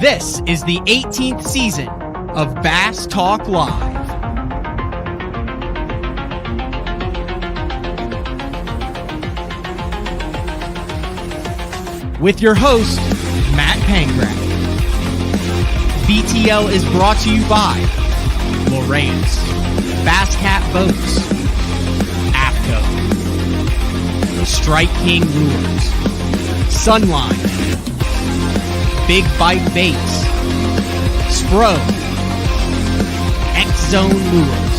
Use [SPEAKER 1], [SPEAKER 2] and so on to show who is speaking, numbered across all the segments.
[SPEAKER 1] This is the 18th season of Bass Talk Live. With your host, Matt Pangrath. BTL is brought to you by Lawrence, Bass Cat Boats, AFCO, Strike King Lures, Sunline, Big Bite Baits, Spro, X-Zone Lures,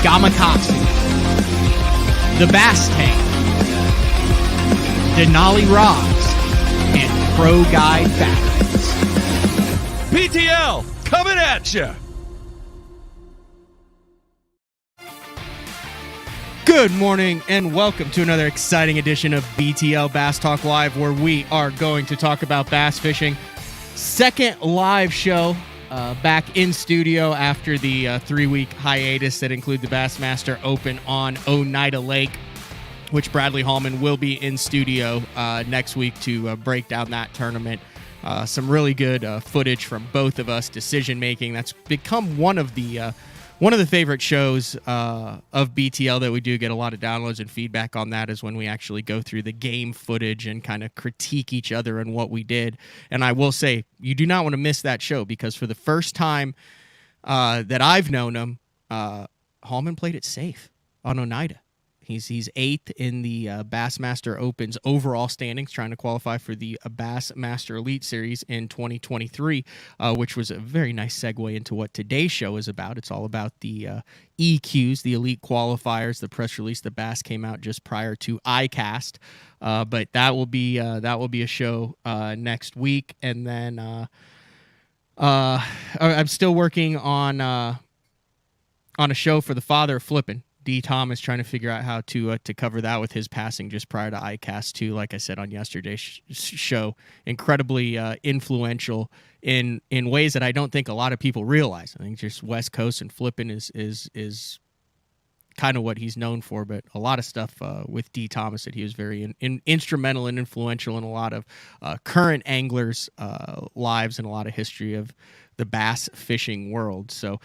[SPEAKER 1] Gamakatsu, The Bass Tank, Denali Rods, and Pro Guide Batteries.
[SPEAKER 2] PTL, coming at you!
[SPEAKER 1] Good morning and welcome to another exciting edition of BTL Bass Talk Live, where we are going to talk about bass fishing. Second live show back in studio after the 3-week hiatus that included the Bassmaster Open on Oneida Lake, which Bradley Hallman will be in studio next week to break down that tournament. Some really good footage from both of us, decision making. That's become one of the favorite shows of BTL that we do get a lot of downloads and feedback on. That is when we actually go through the game footage and kind of critique each other and what we did. And I will say, you do not want to miss that show, because for the first time that I've known him, Hallman played it safe on Oneida. He's 8th in the Bassmaster Open's overall standings, trying to qualify for the Bassmaster Elite Series in 2023, which was a very nice segue into what today's show is about. It's all about the EQs, the Elite Qualifiers. The press release, the Bass came out just prior to ICAST, but that will be a show next week. And then I'm still working on a show for the father of flipping. D. Thomas, trying to figure out how to cover that with his passing just prior to ICAST 2. Like I said on yesterday's show, incredibly influential in ways that I don't think a lot of people realize. I think just West Coast and flipping is kind of what he's known for, but a lot of stuff with D. Thomas that he was very instrumental and influential in a lot of current anglers' lives and a lot of history of the bass fishing world. So,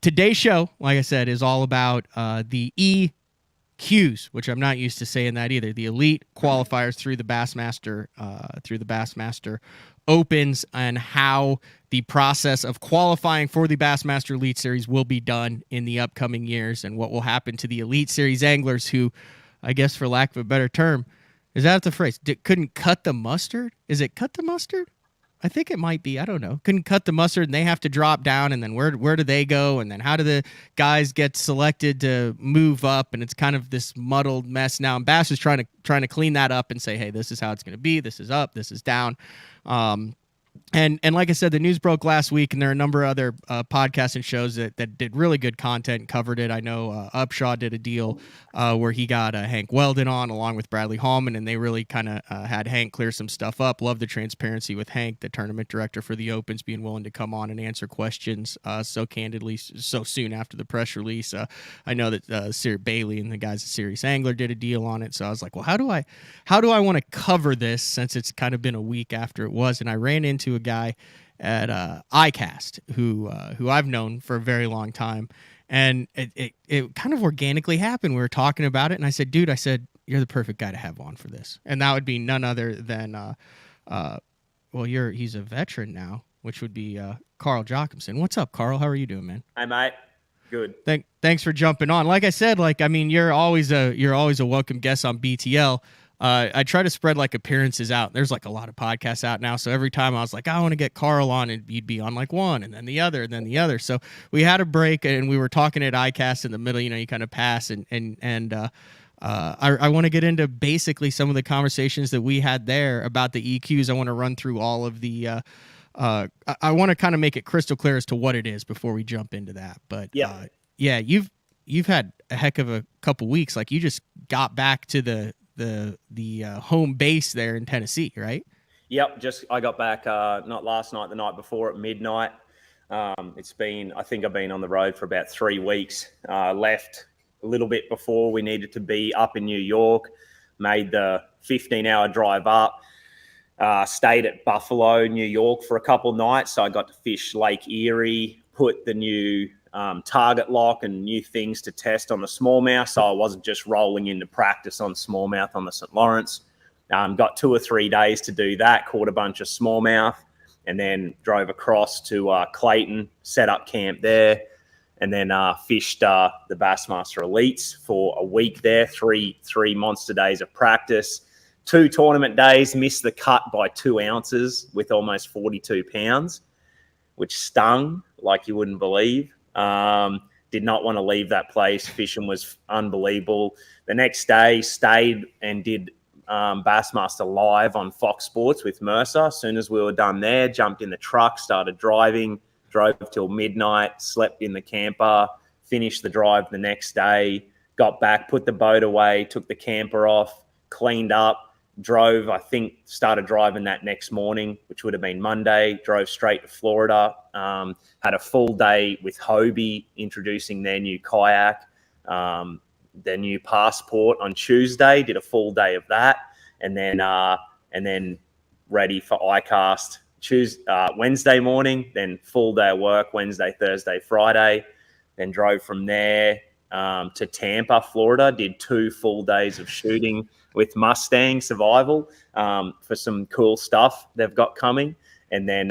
[SPEAKER 1] today's show, like I said, is all about the EQs, which I'm not used to saying that either. The elite qualifiers through the Bassmaster Opens, and how the process of qualifying for the Bassmaster Elite Series will be done in the upcoming years, and what will happen to the Elite Series anglers who, I guess for lack of a better term, is that the phrase? Couldn't cut the mustard? Is it cut the mustard? I think it might be. I don't know. Couldn't cut the mustard, and they have to drop down, and then where do they go? And then how do the guys get selected to move up? And it's kind of this muddled mess now. And Bass is trying to clean that up and say, hey, this is how it's going to be. This is up. This is down. And like I said, the news broke last week, and there are a number of other podcasts and shows that did really good content and covered it. I know Upshaw did a deal where he got Hank Weldon on along with Bradley Hallman, and they really kind of had Hank clear some stuff up. Love the transparency with Hank, the tournament director for the Opens, being willing to come on and answer questions so candidly so soon after the press release. I know that Sir Bailey and the guys at Serious Angler did a deal on it, so I was like, well, how do I want to cover this since it's kind of been a week after it was? And I ran into a guy at ICAST who I've known for a very long time, and it kind of organically happened. We were talking about it, and I said, dude, you're the perfect guy to have on for this. And that would be none other than he's a veteran now, which would be Carl Jocumsen. What's up, Carl? How are you doing, man?
[SPEAKER 3] Hi, mate. Good.
[SPEAKER 1] Thanks for jumping on. Like I said, you're always a welcome guest on BTL. I try to spread appearances out. There's a lot of podcasts out now, so every time I was like, I want to get Carl on, and you'd be on one, and then the other, and then the other. So we had a break, and we were talking at ICAST in the middle. You kind of pass, and I want to get into basically some of the conversations that we had there about the EQs. I want to run through all of the. I want to kind of make it crystal clear as to what it is before we jump into that. But yeah, you've had a heck of a couple weeks. You just got back to the home base there in Tennessee, right?
[SPEAKER 3] Yep. I got back not last night, the night before at midnight. I think I've been on the road for about 3 weeks. Left a little bit before we needed to be up in New York, made the 15-hour drive up, Stayed at Buffalo, New York for a couple of nights. So I got to fish Lake Erie, put the new target lock and new things to test on the smallmouth. So I wasn't just rolling into practice on smallmouth on the St. Lawrence. Got 2 or 3 days to do that, caught a bunch of smallmouth, and then drove across to Clayton, set up camp there, and then fished the Bassmaster Elites for a week there, three monster days of practice. 2 tournament days, missed the cut by 2 ounces with almost 42 pounds, which stung like you wouldn't believe. Did not want to leave that place. Fishing was unbelievable. The next day, stayed and did Bassmaster Live on Fox Sports with Mercer. As soon as we were done there, jumped in the truck, started driving, drove till midnight, slept in the camper, finished the drive the next day, got back, put the boat away, took the camper off, cleaned up, drove, started driving that next morning, which would have been Monday, drove straight to Florida, had a full day with Hobie introducing their new kayak, their new Passport on Tuesday, did a full day of that, and then ready for iCast Wednesday morning, then full day of work Wednesday, Thursday, Friday, then drove from there to Tampa, Florida, did 2 full days of shooting with Mustang Survival for some cool stuff they've got coming, and then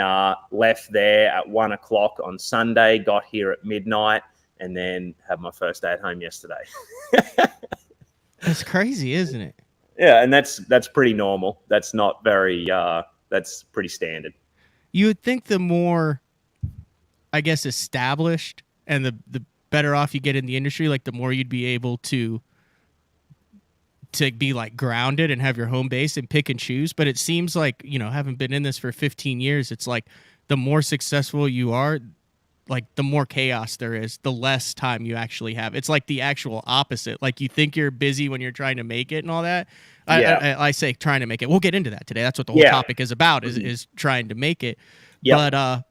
[SPEAKER 3] left there at 1 o'clock on Sunday, got here at midnight, and then had my first day at home yesterday.
[SPEAKER 1] That's crazy, isn't it?
[SPEAKER 3] Yeah, and that's pretty normal. That's not very that's pretty standard.
[SPEAKER 1] You would think the more, I guess, established and the better off you get in the industry, like the more you'd be able to be like grounded and have your home base and pick and choose. But it seems like, having been in this for 15 years, it's like the more successful you are, like the more chaos there is, the less time you actually have. It's like the actual opposite. Like you think you're busy when you're trying to make it and all that.
[SPEAKER 3] Yeah.
[SPEAKER 1] I say trying to make it. We'll get into that today. That's what the whole topic is about, is trying to make it. Yep.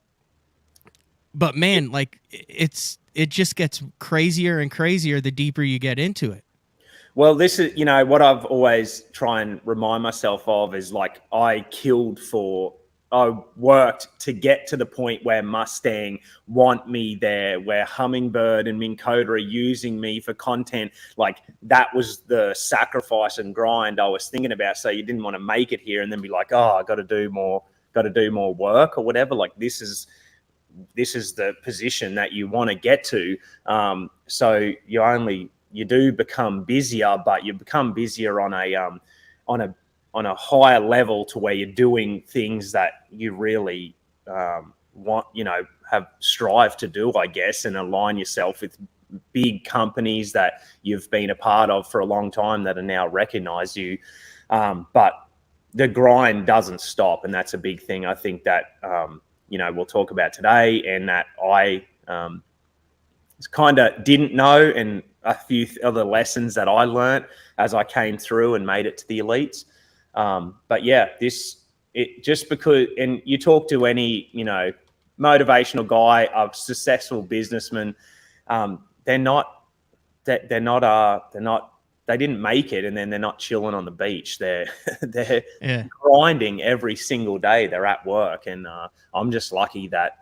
[SPEAKER 1] But man, like it just gets crazier and crazier the deeper you get into it.
[SPEAKER 3] Well, this is, what I've always try and remind myself of is like I worked to get to the point where Mustang want me there, where Hummingbird and Minn Kota are using me for content. Like that was the sacrifice and grind I was thinking about. So you didn't want to make it here and then be like, oh, I got to do more work or whatever. Like this is the position that you want to get to. So you do become busier, but you become busier on a higher level to where you're doing things that you really want, have strive to do, I guess, and align yourself with big companies that you've been a part of for a long time that are now recognize you. But the grind doesn't stop. And that's a big thing I think that, we'll talk about today, and that I kind of didn't know, and a few other lessons that I learned as I came through and made it to the elites. But yeah, just because, and you talk to any, motivational guy, a successful businessman, they didn't make it, and then they're not chilling on the beach. They're grinding every single day. They're at work, and I'm just lucky that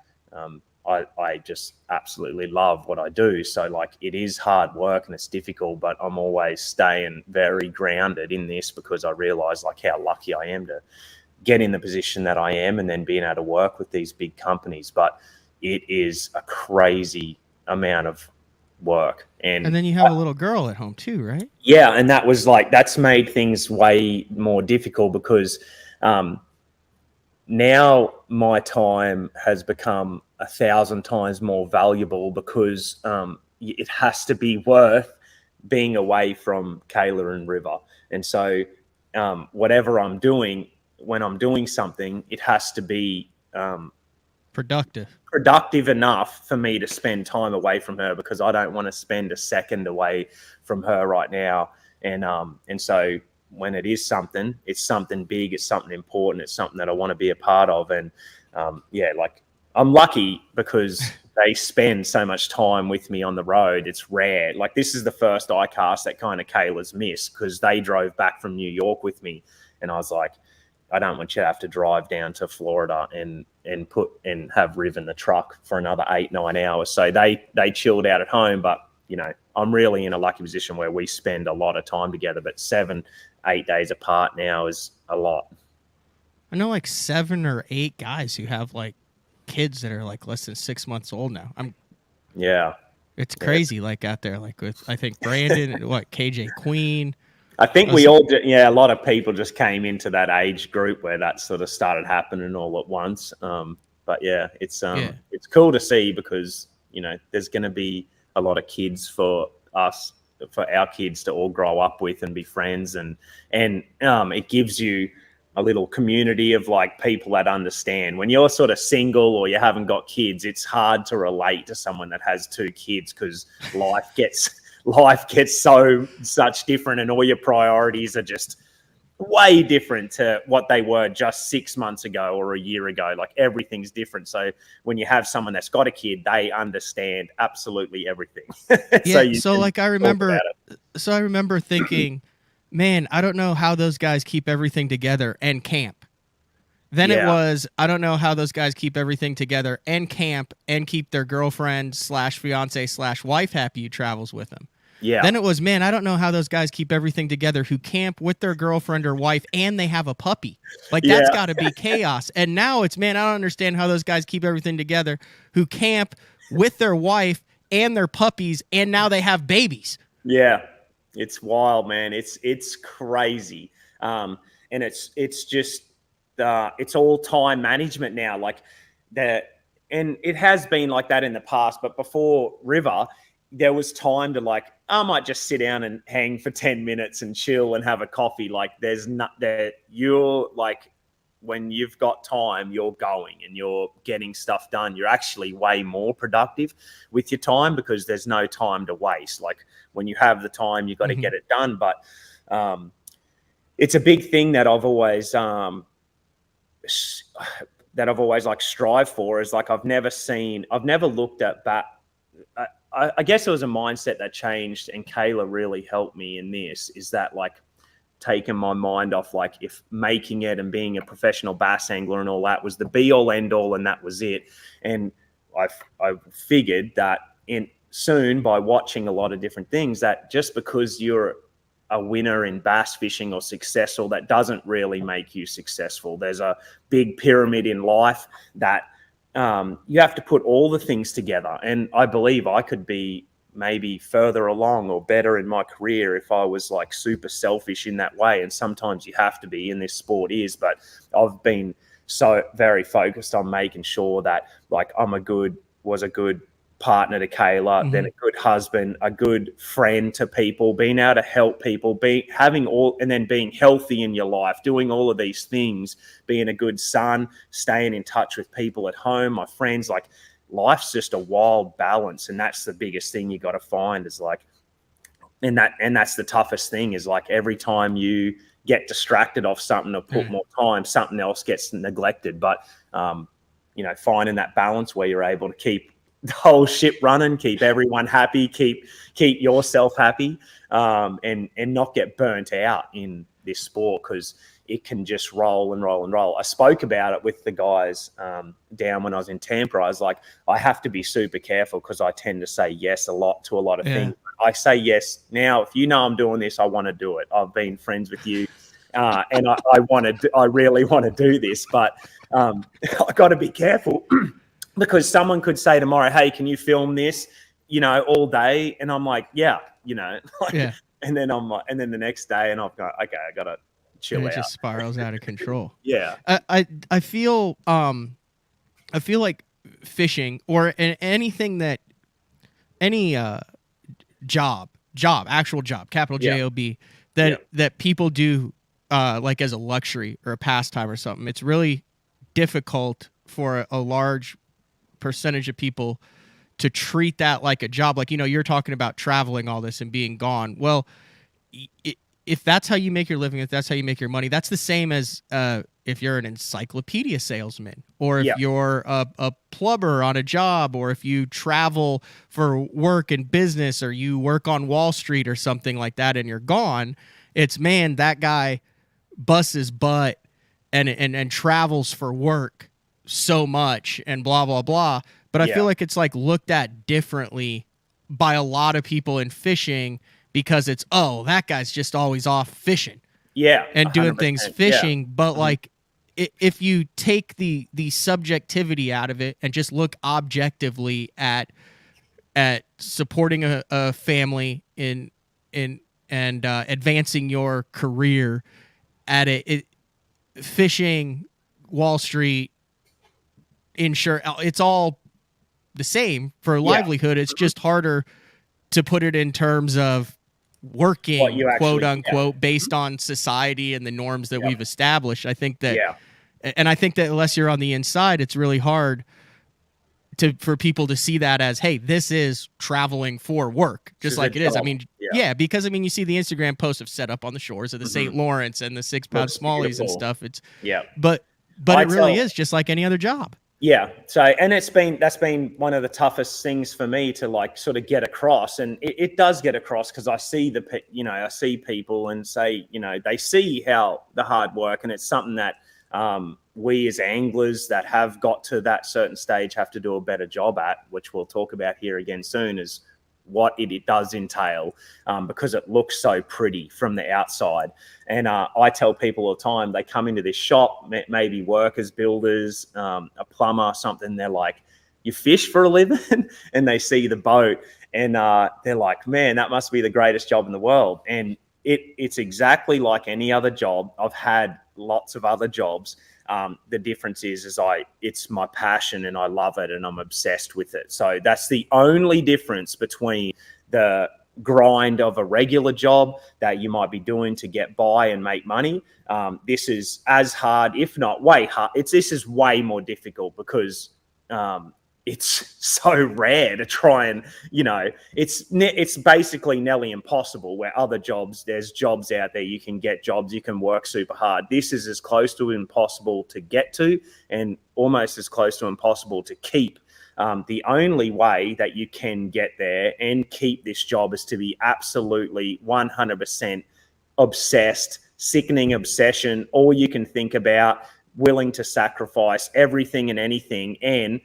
[SPEAKER 3] I just absolutely love what I do. So like it is hard work and it's difficult, but I'm always staying very grounded in this because I realize like how lucky I am to get in the position that I am and then being able to work with these big companies. But it is a crazy amount of work. And
[SPEAKER 1] then you have a little girl at home too, right?
[SPEAKER 3] Yeah. And that's made things way more difficult because now my time has become 1,000 times more valuable because it has to be worth being away from Kayla and River. And so whatever I'm doing, when I'm doing something, it has to be productive enough for me to spend time away from her, because I don't want to spend a second away from her right now. And so when it is something, it's something big, it's something important, it's something that I want to be a part of. And I'm lucky because they spend so much time with me on the road. It's rare. Like this is the first iCast that kind of Kayla's missed because they drove back from New York with me. And I was like, I don't want you to have to drive down to Florida and have Riv in the truck for another 8-9 hours. So they chilled out at home. But I'm really in a lucky position where we spend a lot of time together. But 7-8 days apart now is a lot.
[SPEAKER 1] I know like 7 or 8 guys who have like kids that are like less than 6 months old now. It's crazy, like out there, like with I think Brandon, KJ Queen.
[SPEAKER 3] I think a lot of people just came into that age group where that sort of started happening all at once. But it's cool to see because there's going to be a lot of kids for our kids to all grow up with and be friends, and it gives you a little community of like people that understand. When you're sort of single or you haven't got kids, it's hard to relate to someone that has 2 kids because life gets such different, and all your priorities are just way different to what they were just 6 months ago or a year ago. Like everything's different. So when you have someone that's got a kid, they understand absolutely everything. I
[SPEAKER 1] remember thinking, man, I don't know how those guys keep everything together and camp. Then it was, I don't know how those guys keep everything together and camp and keep their girlfriend / fiance / wife happy who travels with them. Yeah. Then it was, man, I don't know how those guys keep everything together who camp with their girlfriend or wife and they have a puppy. Like that's got to be chaos. And now it's, man, I don't understand how those guys keep everything together who camp with their wife and their puppies and now they have babies.
[SPEAKER 3] Yeah. It's wild, man. It's crazy. And it's just it's all time management now. Like that, and it has been like that in the past, but before River, there was time to like, I might just sit down and hang for 10 minutes and chill and have a coffee. Like there's not that you're like, when you've got time, you're going and you're getting stuff done. You're actually way more productive with your time because there's no time to waste. Like when you have the time, you got to get it done. But it's a big thing that I've always like strived for is like, I've never looked at that. I guess it was a mindset that changed, and Kayla really helped me in this, is that like taking my mind off like if making it and being a professional bass angler and all that was the be all end all and that was it. And I figured that soon by watching a lot of different things that just because you're a winner in bass fishing or successful, that doesn't really make you successful. There's a big pyramid in life that you have to put all the things together. And I believe I could be maybe further along or better in my career if I was like super selfish in that way. And sometimes you have to be, in this sport is, but I've been so very focused on making sure that like was a good partner to Kayla, then a good husband, a good friend to people, being able to help people, and then being healthy in your life, doing all of these things, being a good son, staying in touch with people at home, my friends. Like life's just a wild balance, and that's the biggest thing you got to find is like, and that's the toughest thing is like every time you get distracted off something or put more time, something else gets neglected. But finding that balance where you're able to keep the whole ship running, keep everyone happy, keep yourself happy, and not get burnt out in this sport because it can just roll and roll and roll. I spoke about it with the guys down when I was in Tampa. I was like, I have to be super careful because I tend to say yes a lot to a lot of things. I say yes now. If you know I'm doing this, I want to do it. I've been friends with you, and I really want to do this, but I got to be careful. Because someone could say tomorrow, hey, can you film this, all day? And I'm like, yeah. And then I'm like, and then the next day and I've got, okay, I got to chill out.
[SPEAKER 1] It just spirals out of control.
[SPEAKER 3] Yeah.
[SPEAKER 1] I feel like fishing or anything any actual job, capital J-O-B, that people do like as a luxury or a pastime or something. It's really difficult for a large percentage of people to treat that like a job. Like, you're talking about traveling all this and being gone. Well, if that's how you make your living, if that's how you make your money, that's the same as if you're an encyclopedia salesman or if you're a plumber on a job or if you travel for work and business or you work on Wall Street or something like that and you're gone. It's, man, that guy busts his butt and travels for work so much and blah blah blah. But I feel like it's like looked at differently by a lot of people in fishing because it's, oh, that guy's just always off fishing.
[SPEAKER 3] Yeah.
[SPEAKER 1] And doing
[SPEAKER 3] 100%.
[SPEAKER 1] things fishing.
[SPEAKER 3] Yeah.
[SPEAKER 1] But like if you take the subjectivity out of it and just look objectively at supporting a family in and advancing your career at it, fishing, Wall Street, insurance, it's all the same for a livelihood. It's just harder to put it in terms of working, quote unquote, based on society and the norms that we've established. I think that, and I think that unless you're on the inside, it's really hard for people to see that as, hey, this is traveling for work, just like it is. I mean, because I mean, you see the Instagram posts of set up on the shores of the St. Lawrence and the 6-pound smallies and stuff. It's but it really is just like any other job. Yeah. So, and that's been one of the toughest things for me to like sort of get across, and it does get across because I see I see people and say, they see how the hard work, and it's something that we as anglers that have got to that certain stage have to do a better job at, which we'll talk about here again soon, is what it does entail, because it looks so pretty from the outside. And I tell people all the time, they come into this shop, maybe workers, builders, a plumber, something, they're like, you fish for a living? And they see the boat and they're like, man, that must be the greatest job in the world. And it's exactly like any other job. I've had lots of other jobs. The difference is it's my passion and I love it and I'm obsessed with it. So that's the only difference between the grind of a regular job that you might be doing to get by and make money. This is as hard, if not way hard. This is way more difficult because it's so rare to try and, it's basically nearly impossible. Where other jobs, there's jobs out there, you can get jobs, you can work super hard. This is as close to impossible to get to and almost as close to impossible to keep. The only way that you can get there and keep this job is to be absolutely 100% obsessed, sickening obsession, all you can think about, willing to sacrifice everything and anything, and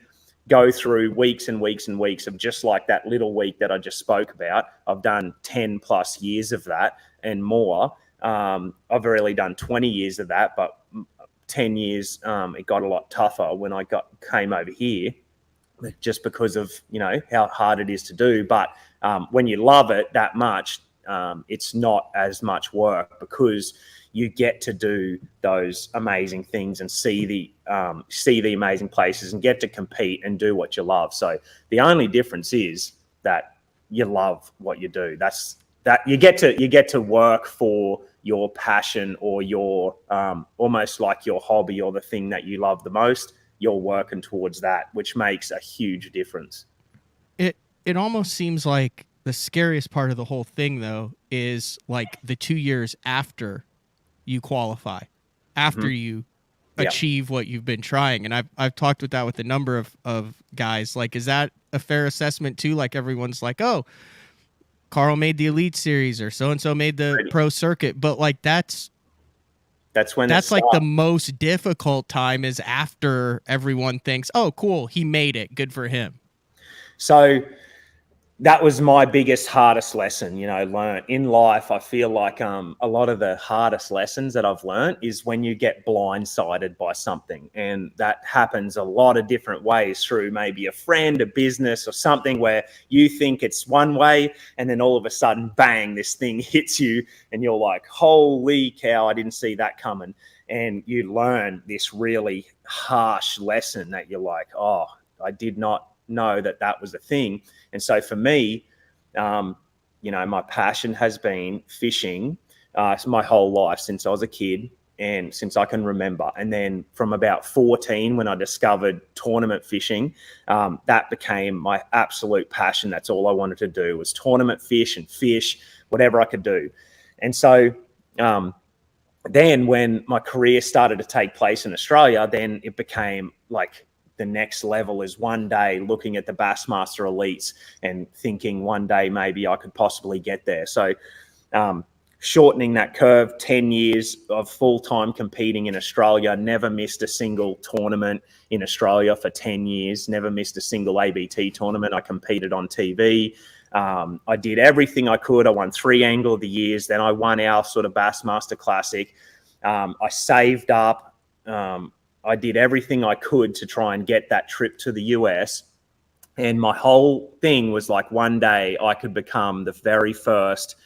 [SPEAKER 1] go through weeks and weeks and weeks of just like that little week that I just spoke about. I've done 10 plus years of that and more. I've really done 20 years of that, but 10 years, it got a lot tougher when I came over here, just because of, how hard it is to do. But when you love it that much, it's not as much work because you get to do those amazing things and see the amazing places and get to compete and do what you love. So the only difference is that you love what you do. That's that you get to work for your passion or your almost like your hobby or the thing that you love the most. You're working towards that, which makes a huge difference. It almost seems like the scariest part of the whole thing, though, is like the 2 years after you qualify, after you achieve what you've been trying. And I've talked with that with a number of guys. Like, is that a fair assessment too? Like, everyone's like, oh, Carl made the Elite Series or so-and-so made the pro circuit. But like, that's like the most difficult time, is after everyone thinks, oh, cool, he made it, good for him.
[SPEAKER 3] So that was my biggest, hardest lesson, learned in life. I feel like a lot of the hardest lessons that I've learned is when you get blindsided by something. And that happens a lot of different ways, through maybe a friend, a business, or something where you think it's one way and then all of a sudden, bang, this thing hits you and you're like, holy cow, I didn't see that coming. And you learn this really harsh lesson that you're like, oh, I did not know that was a thing. And so for me, my passion has been fishing my whole life, since I was a kid and since I can remember. And then from about 14, when I discovered tournament fishing, that became my absolute passion. That's all I wanted to do, was tournament fish and fish whatever I could do. And so then when my career started to take place in Australia, then it became like, the next level is one day looking at the Bassmaster Elites and thinking one day maybe I could possibly get there. So shortening that curve, 10 years of full-time competing in Australia, never missed a single tournament in Australia for 10 years, never missed a single ABT tournament. I competed on TV. I did everything I could. I won 3 Angler of the Years. Then I won our sort of Bassmaster Classic. I saved up. I did everything I could to try and get that trip to the US. And my whole thing was like, one day I could become the very first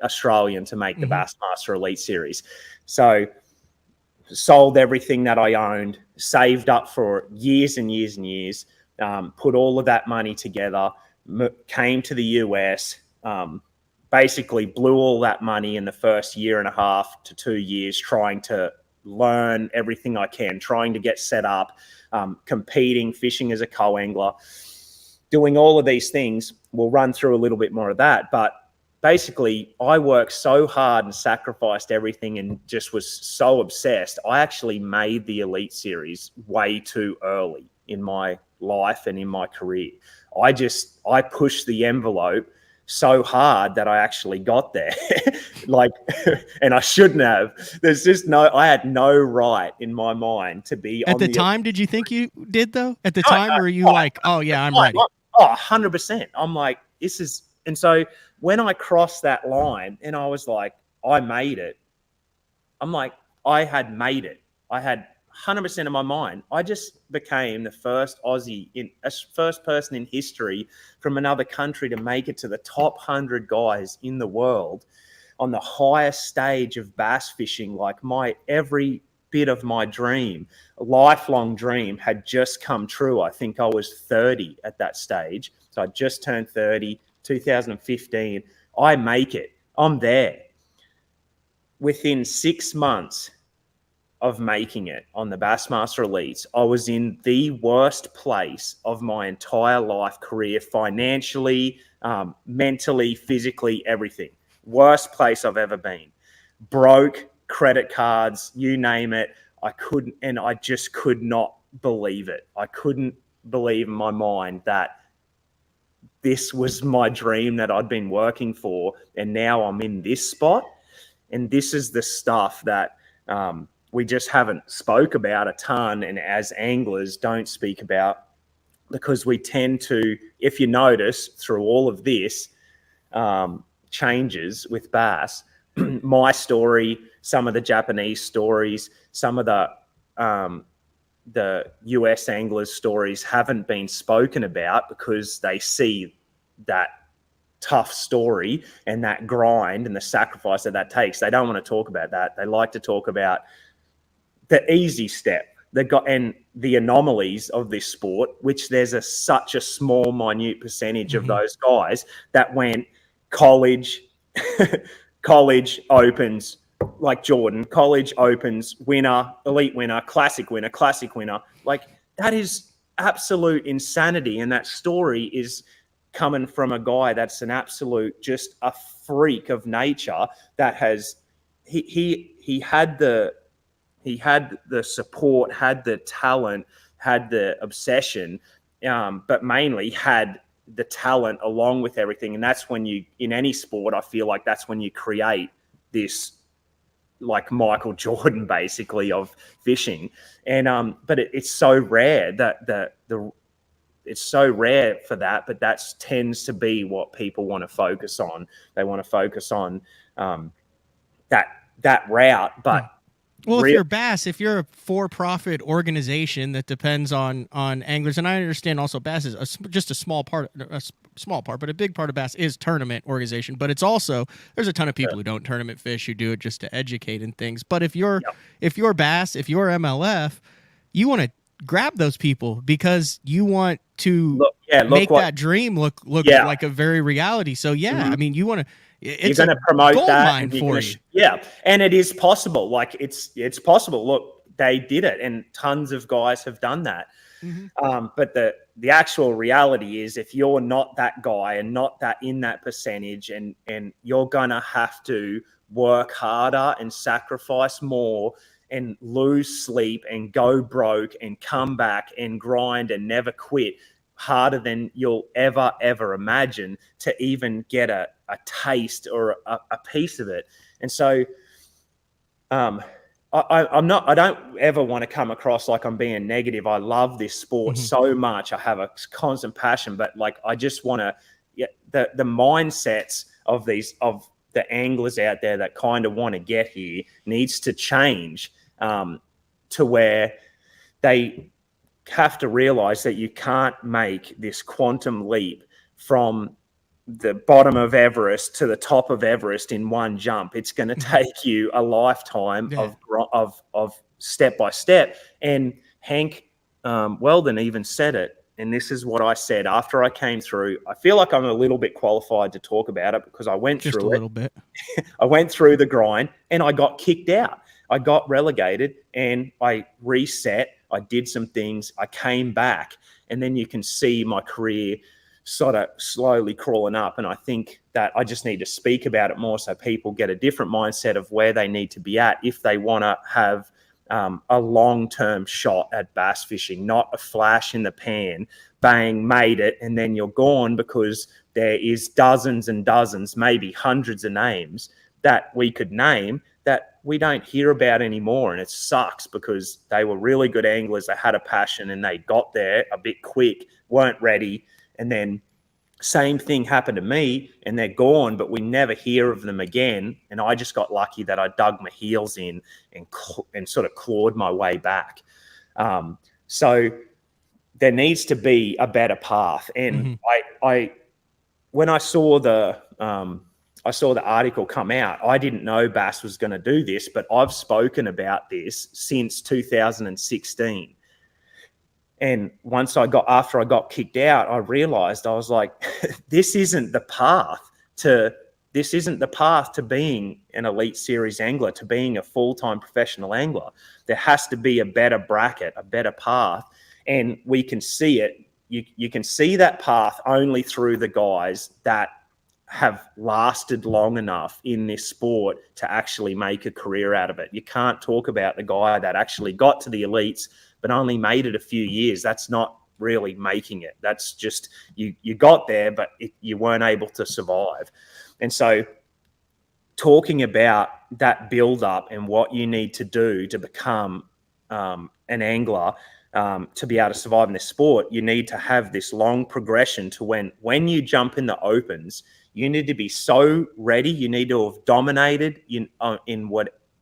[SPEAKER 3] Australian to make the Bassmaster Elite Series. So sold everything that I owned, saved up for years and years and years, put all of that money together, came to the US, basically blew all that money in the first 1.5 to 2 years trying to learn everything I can, trying to get set up, competing, fishing as a co-angler, doing all of these things. We'll run through a little bit more of that, but basically, I worked so hard and sacrificed everything and just was so obsessed. I actually made the Elite Series way too early in my life and in my career. I pushed the envelope so hard that I actually got there. And I shouldn't have. I had no right in my mind to be
[SPEAKER 1] at the time. Did you think you did though? At the time, were you like, oh yeah, I'm ready?
[SPEAKER 3] 100%. I'm like, this is, and so when I crossed that line and I was like, I made it, I'm like, I had made it. I had 100% of my mind. I just became the first first person in history from another country to make it to the top 100 guys in the world on the highest stage of bass fishing. Like every bit of my dream, a lifelong dream, had just come true. I think I was 30 at that stage. So I just turned 30, 2015. I make it. I'm there. Within 6 months of making it on the Bassmaster Elites, I was in the worst place of my entire life, career, financially, mentally, physically, everything. Worst place I've ever been. Broke, credit cards, you name it. I just could not believe it. I couldn't believe in my mind that this was my dream that I'd been working for, and now I'm in this spot. And this is the stuff that we just haven't spoke about a ton, and as anglers don't speak about, because we tend to, if you notice through all of this changes with bass, my story, some of the Japanese stories, some of the US anglers' stories haven't been spoken about because they see that tough story and that grind and the sacrifice that takes. They don't want to talk about that. They like to talk about the easy step, and the anomalies of this sport, which there's such a small, minute percentage of those guys that went college, college opens, like Jordan, college opens, winner, elite winner, classic winner, classic winner. Like, that is absolute insanity. And that story is coming from a guy that's an absolute, just a freak of nature that has, he had the support, had the talent, had the obsession, but mainly had the talent along with everything. And that's when you, in any sport, I feel like that's when you create this, like Michael Jordan, basically, of fishing. And but it's so rare that it's so rare for that, but that tends to be what people want to focus on. They want to focus on that route, but.
[SPEAKER 1] Well, if you're Bass, if you're a for-profit organization that depends on anglers, and I understand also Bass is just a small part, but a big part of Bass is tournament organization. But it's also, there's a ton of people who don't tournament fish, who do it just to educate and things. But if you're Bass, if you're MLF, you want to grab those people because you want to make that dream look like a very reality. So I mean, you want to. It's
[SPEAKER 3] you're going to promote
[SPEAKER 1] gold
[SPEAKER 3] that.
[SPEAKER 1] Mine for you.
[SPEAKER 3] And it is possible. Like, it's possible. Look, they did it, and tons of guys have done that. But the actual reality is, if you're not that guy and not that in that percentage, and you're going to have to work harder and sacrifice more and lose sleep and go broke and come back and grind and never quit harder than you'll ever imagine to even get a a taste or a piece of it. And so I don't ever want to come across like I'm being negative. I love this sport so much. I have a constant passion, but like I just want to, the mindsets of the anglers out there that kind of want to get here needs to change to where they have to realize that you can't make this quantum leap from the bottom of Everest to the top of Everest in one jump. It's going to take you a lifetime of step by step. And Hank Weldon even said it. And this is what I said after I came through. I feel like I'm a little bit qualified to talk about it because I went
[SPEAKER 1] just
[SPEAKER 3] through
[SPEAKER 1] a little bit.
[SPEAKER 3] I went through the grind and I got kicked out. I got relegated and I reset. I did some things. I came back, and then you can see my career sort of slowly crawling up. And I think that I just need to speak about it more so people get a different mindset of where they need to be at if they want to have a long-term shot at bass fishing, not a flash in the pan, bang, made it, and then you're gone, because there is dozens and dozens, maybe hundreds of names that we could name that we don't hear about anymore. And it sucks because they were really good anglers. They had a passion and they got there a bit quick, weren't ready. And then same thing happened to me and they're gone, but we never hear of them again. And I just got lucky that I dug my heels in and sort of clawed my way back. So there needs to be a better path. And when I saw the article come out, I didn't know Bass was going to do this, but I've spoken about this since 2016. And after I got kicked out, I realized, I was like, this isn't the path to being an elite series angler, to being a full-time professional angler. There has to be a better bracket, a better path. And we can see it. You can see that path only through the guys that have lasted long enough in this sport to actually make a career out of it. You can't talk about the guy that actually got to the elites but only made it a few years. That's not really making it. That's just, you got there, but you weren't able to survive. And so talking about that build up and what you need to do to become an angler, to be able to survive in this sport, you need to have this long progression to when you jump in the opens, you need to be so ready. You need to have dominated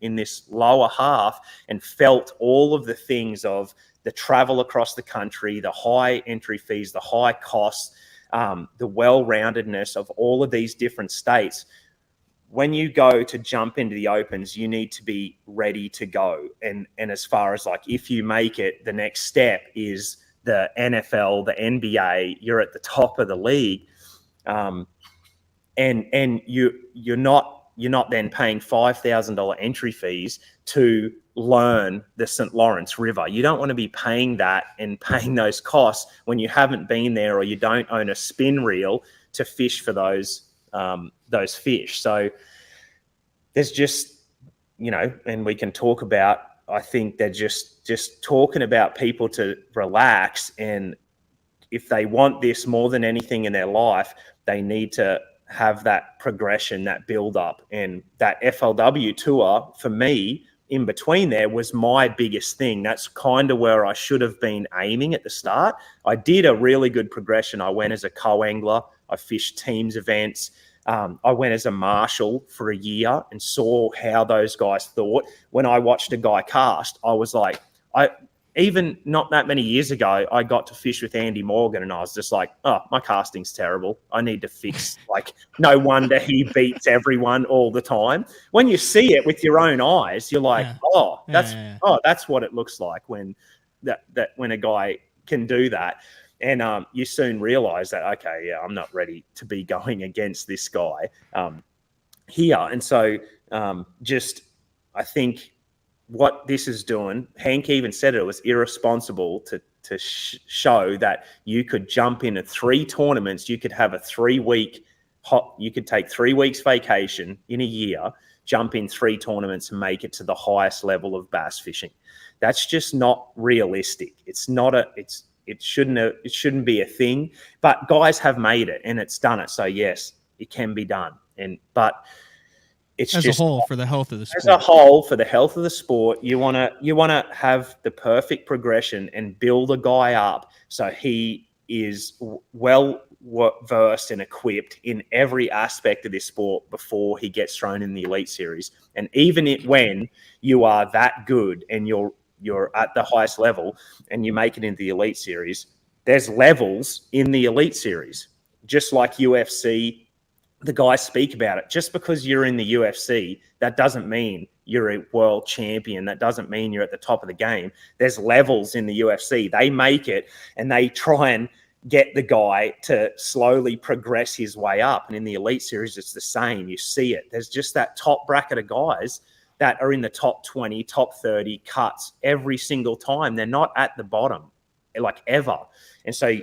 [SPEAKER 3] in this lower half and felt all of the things of the travel across the country, the high entry fees, the high costs, the well-roundedness of all of these different states. When you go to jump into the opens, you need to be ready to go. And as far as like, if you make it, the next step is the NFL, the NBA, you're at the top of the league. And you're not then paying $5,000 entry fees to learn the St. Lawrence River. You don't want to be paying that and paying those costs when you haven't been there or you don't own a spin reel to fish for those fish. So there's just, and we can talk about, I think they're just talking about people to relax. And if they want this more than anything in their life, they need to have that progression, that build up. And that FLW tour for me in between there was my biggest thing. That's kind of where I should have been aiming at the start. I did a really good progression. I went as a co-angler. I fished teams events. I went as a marshal for a year and saw how those guys thought. When I watched a guy cast, I was like, even not that many years ago, I got to fish with Andy Morgan and I was just like, oh, my casting's terrible. I need to fix, no wonder he beats everyone all the time. When you see it with your own eyes, you're like, that's what it looks like when when a guy can do that. And you soon realize that, okay, yeah, I'm not ready to be going against this guy here. And so I think what this is doing, Hank even said it was irresponsible to show that you could jump into 3 tournaments. You could have you could take 3 weeks vacation in a year, jump in 3 tournaments and make it to the highest level of bass fishing. That's just not realistic. It shouldn't be a thing, but guys have made it and it's done it. So yes, It can be done. But it's
[SPEAKER 1] as
[SPEAKER 3] just
[SPEAKER 1] a whole for the health of the sport.
[SPEAKER 3] As a whole, for the health of the sport, you want to have the perfect progression and build a guy up so he is well versed and equipped in every aspect of this sport before he gets thrown in the Elite Series. And even when you are that good and you're at the highest level and you make it into the Elite Series, there's levels in the Elite Series, just like UFC. The guys speak about it. Just because you're in the UFC, that doesn't mean you're a world champion. That doesn't mean you're at the top of the game. There's levels in the UFC. They make it and they try and get the guy to slowly progress his way up. And in the Elite Series, it's the same. You see it. There's just that top bracket of guys that are in the top 20, top 30 cuts every single time. They're not at the bottom, like ever. And so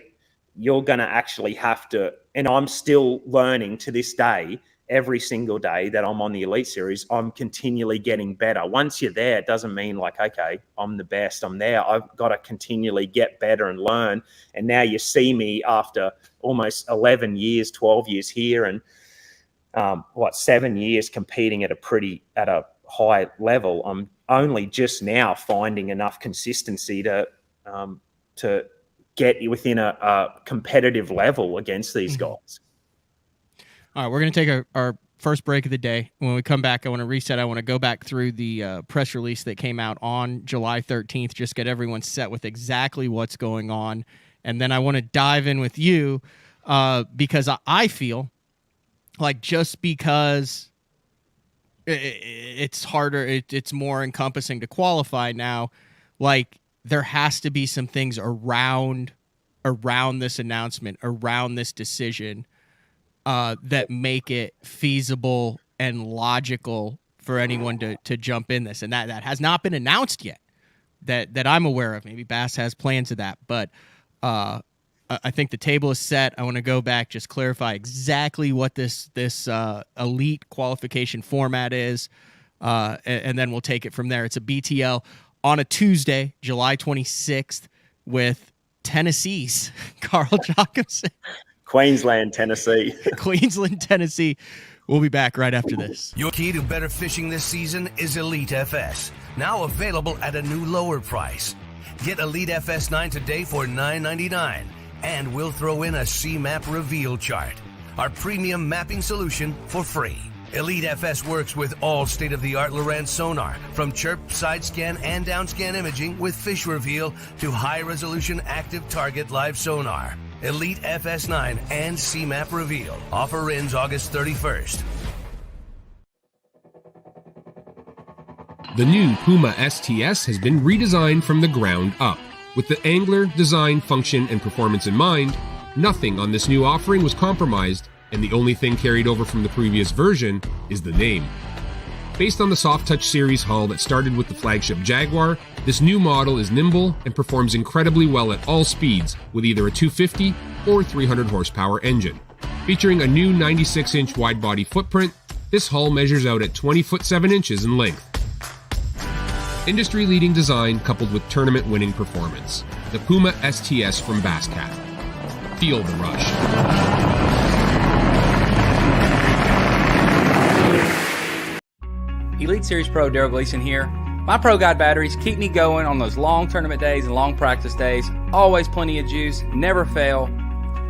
[SPEAKER 3] you're going to actually have to, and I'm still learning to this day, every single day that I'm on the Elite Series, I'm continually getting better. Once you're there, it doesn't mean like, okay, I'm the best, I'm there. I've got to continually get better and learn. And now you see me after almost 11 years, 12 years here, and 7 years competing at a high level. I'm only just now finding enough consistency to get within a competitive level against these guys.
[SPEAKER 1] All right, we're going to take our first break of the day. When we come back, I want to reset. I want to go back through the press release that came out on July 13th, just get everyone set with exactly what's going on. And then I want to dive in with you because I feel like just because it's harder, it's more encompassing to qualify now, like there has to be some things around this announcement, around this decision, that make it feasible and logical for anyone to jump in this. And that has not been announced yet that I'm aware of. Maybe Bass has plans of that, but I think the table is set. I want to go back, just clarify exactly what this elite qualification format is, and then we'll take it from there. It's a BTL on a Tuesday, July 26th, with Tennessee's Carl Jocumsen.
[SPEAKER 3] Queensland, Tennessee.
[SPEAKER 1] Queensland, Tennessee. We'll be back right after this.
[SPEAKER 4] Your key to better fishing this season is Elite FS, now available at a new lower price. Get Elite FS9 today for $9.99, and we'll throw in a C-Map reveal chart, our premium mapping solution, for free. Elite FS works with all state-of-the-art Lowrance sonar, from chirp, side scan, and down scan imaging with fish reveal to high-resolution active target live sonar. Elite FS9 and C-Map reveal. Offer ends August 31st.
[SPEAKER 5] The new Puma STS has been redesigned from the ground up. With the angler, design, function, and performance in mind, nothing on this new offering was compromised, and the only thing carried over from the previous version is the name. Based on the Soft Touch series hull that started with the flagship Jaguar, this new model is nimble and performs incredibly well at all speeds with either a 250 or 300 horsepower engine. Featuring a new 96-inch wide-body footprint, this hull measures out at 20 foot 7 inches in length. Industry-leading design coupled with tournament-winning performance. The Puma STS from Basscat. Feel the rush.
[SPEAKER 6] Elite Series Pro Daryl Gleason here. My Pro Guide batteries keep me going on those long tournament days and long practice days. Always plenty of juice, never fail.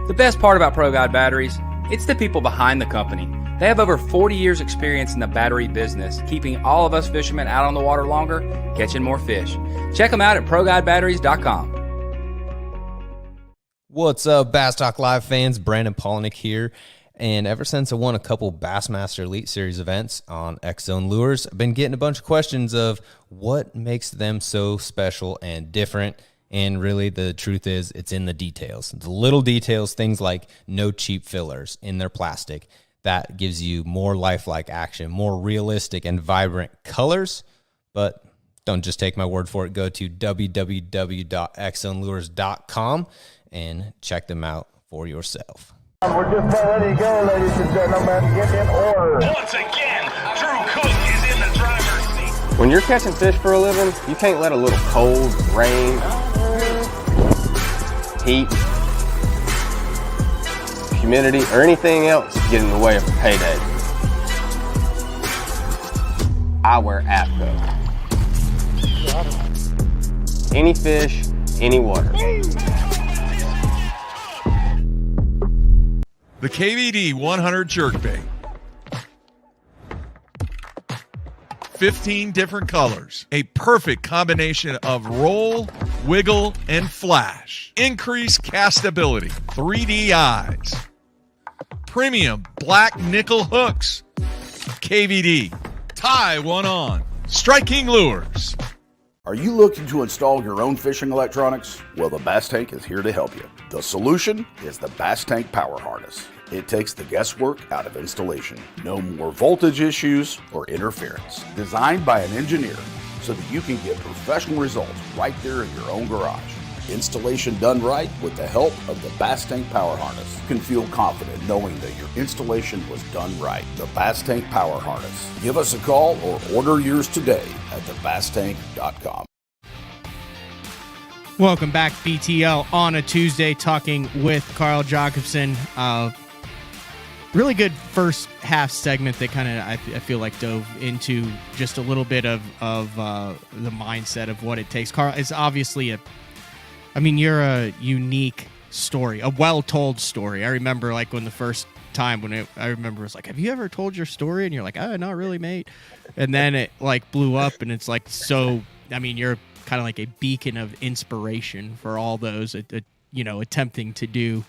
[SPEAKER 6] The best part about Pro Guide batteries, it's the people behind the company. They have over 40 years experience in the battery business, keeping all of us fishermen out on the water longer, catching more fish. Check them out at ProGuideBatteries.com.
[SPEAKER 7] What's up, Bass Talk Live fans? Brandon Polnick here. And ever since I won a couple Bassmaster Elite Series events on X-Zone Lures, I've been getting a bunch of questions of what makes them so special and different. And really, the truth is, it's in the details. The little details, things like no cheap fillers in their plastic. That gives you more lifelike action, more realistic and vibrant colors. But don't just take my word for it. Go to www.xzonelures.com and check them out for yourself.
[SPEAKER 8] We're just about ready to go, ladies and gentlemen. Get in order.
[SPEAKER 2] Once again, Drew Cook is in the driver's seat.
[SPEAKER 9] When you're catching fish for a living, you can't let a little cold, rain, heat, humidity, or anything else get in the way of a payday. I wear APCO. Any fish, any water.
[SPEAKER 10] The KVD 100 jerkbait. 15 different colors. A perfect combination of roll, wiggle, and flash. Increased castability. 3D eyes. Premium black nickel hooks. KVD. Tie one on. Striking lures.
[SPEAKER 11] Are you looking to install your own fishing electronics? Well, the Bass Tank is here to help you. The solution is the Bass Tank Power Harness. It takes the guesswork out of installation. No more voltage issues or interference. Designed by an engineer so that you can get professional results right there in your own garage. Installation done right with the help of the Bass Tank Power Harness. You can feel confident knowing that your installation was done right. The Bass Tank Power Harness. Give us a call or order yours today at thebasstank.com.
[SPEAKER 1] Welcome back, BTL, on a Tuesday, talking with Carl Jocumsen. Really good first half segment that kind of, I feel like, dove into just a little bit of the mindset of what it takes. Carl is obviously you're a unique story, a well-told story. I remember, like, when the first time I remember it was like, have you ever told your story? And you're like, oh, not really, mate. And then it, like, blew up, and it's like, so, you're kind of like a beacon of inspiration for all those, attempting to do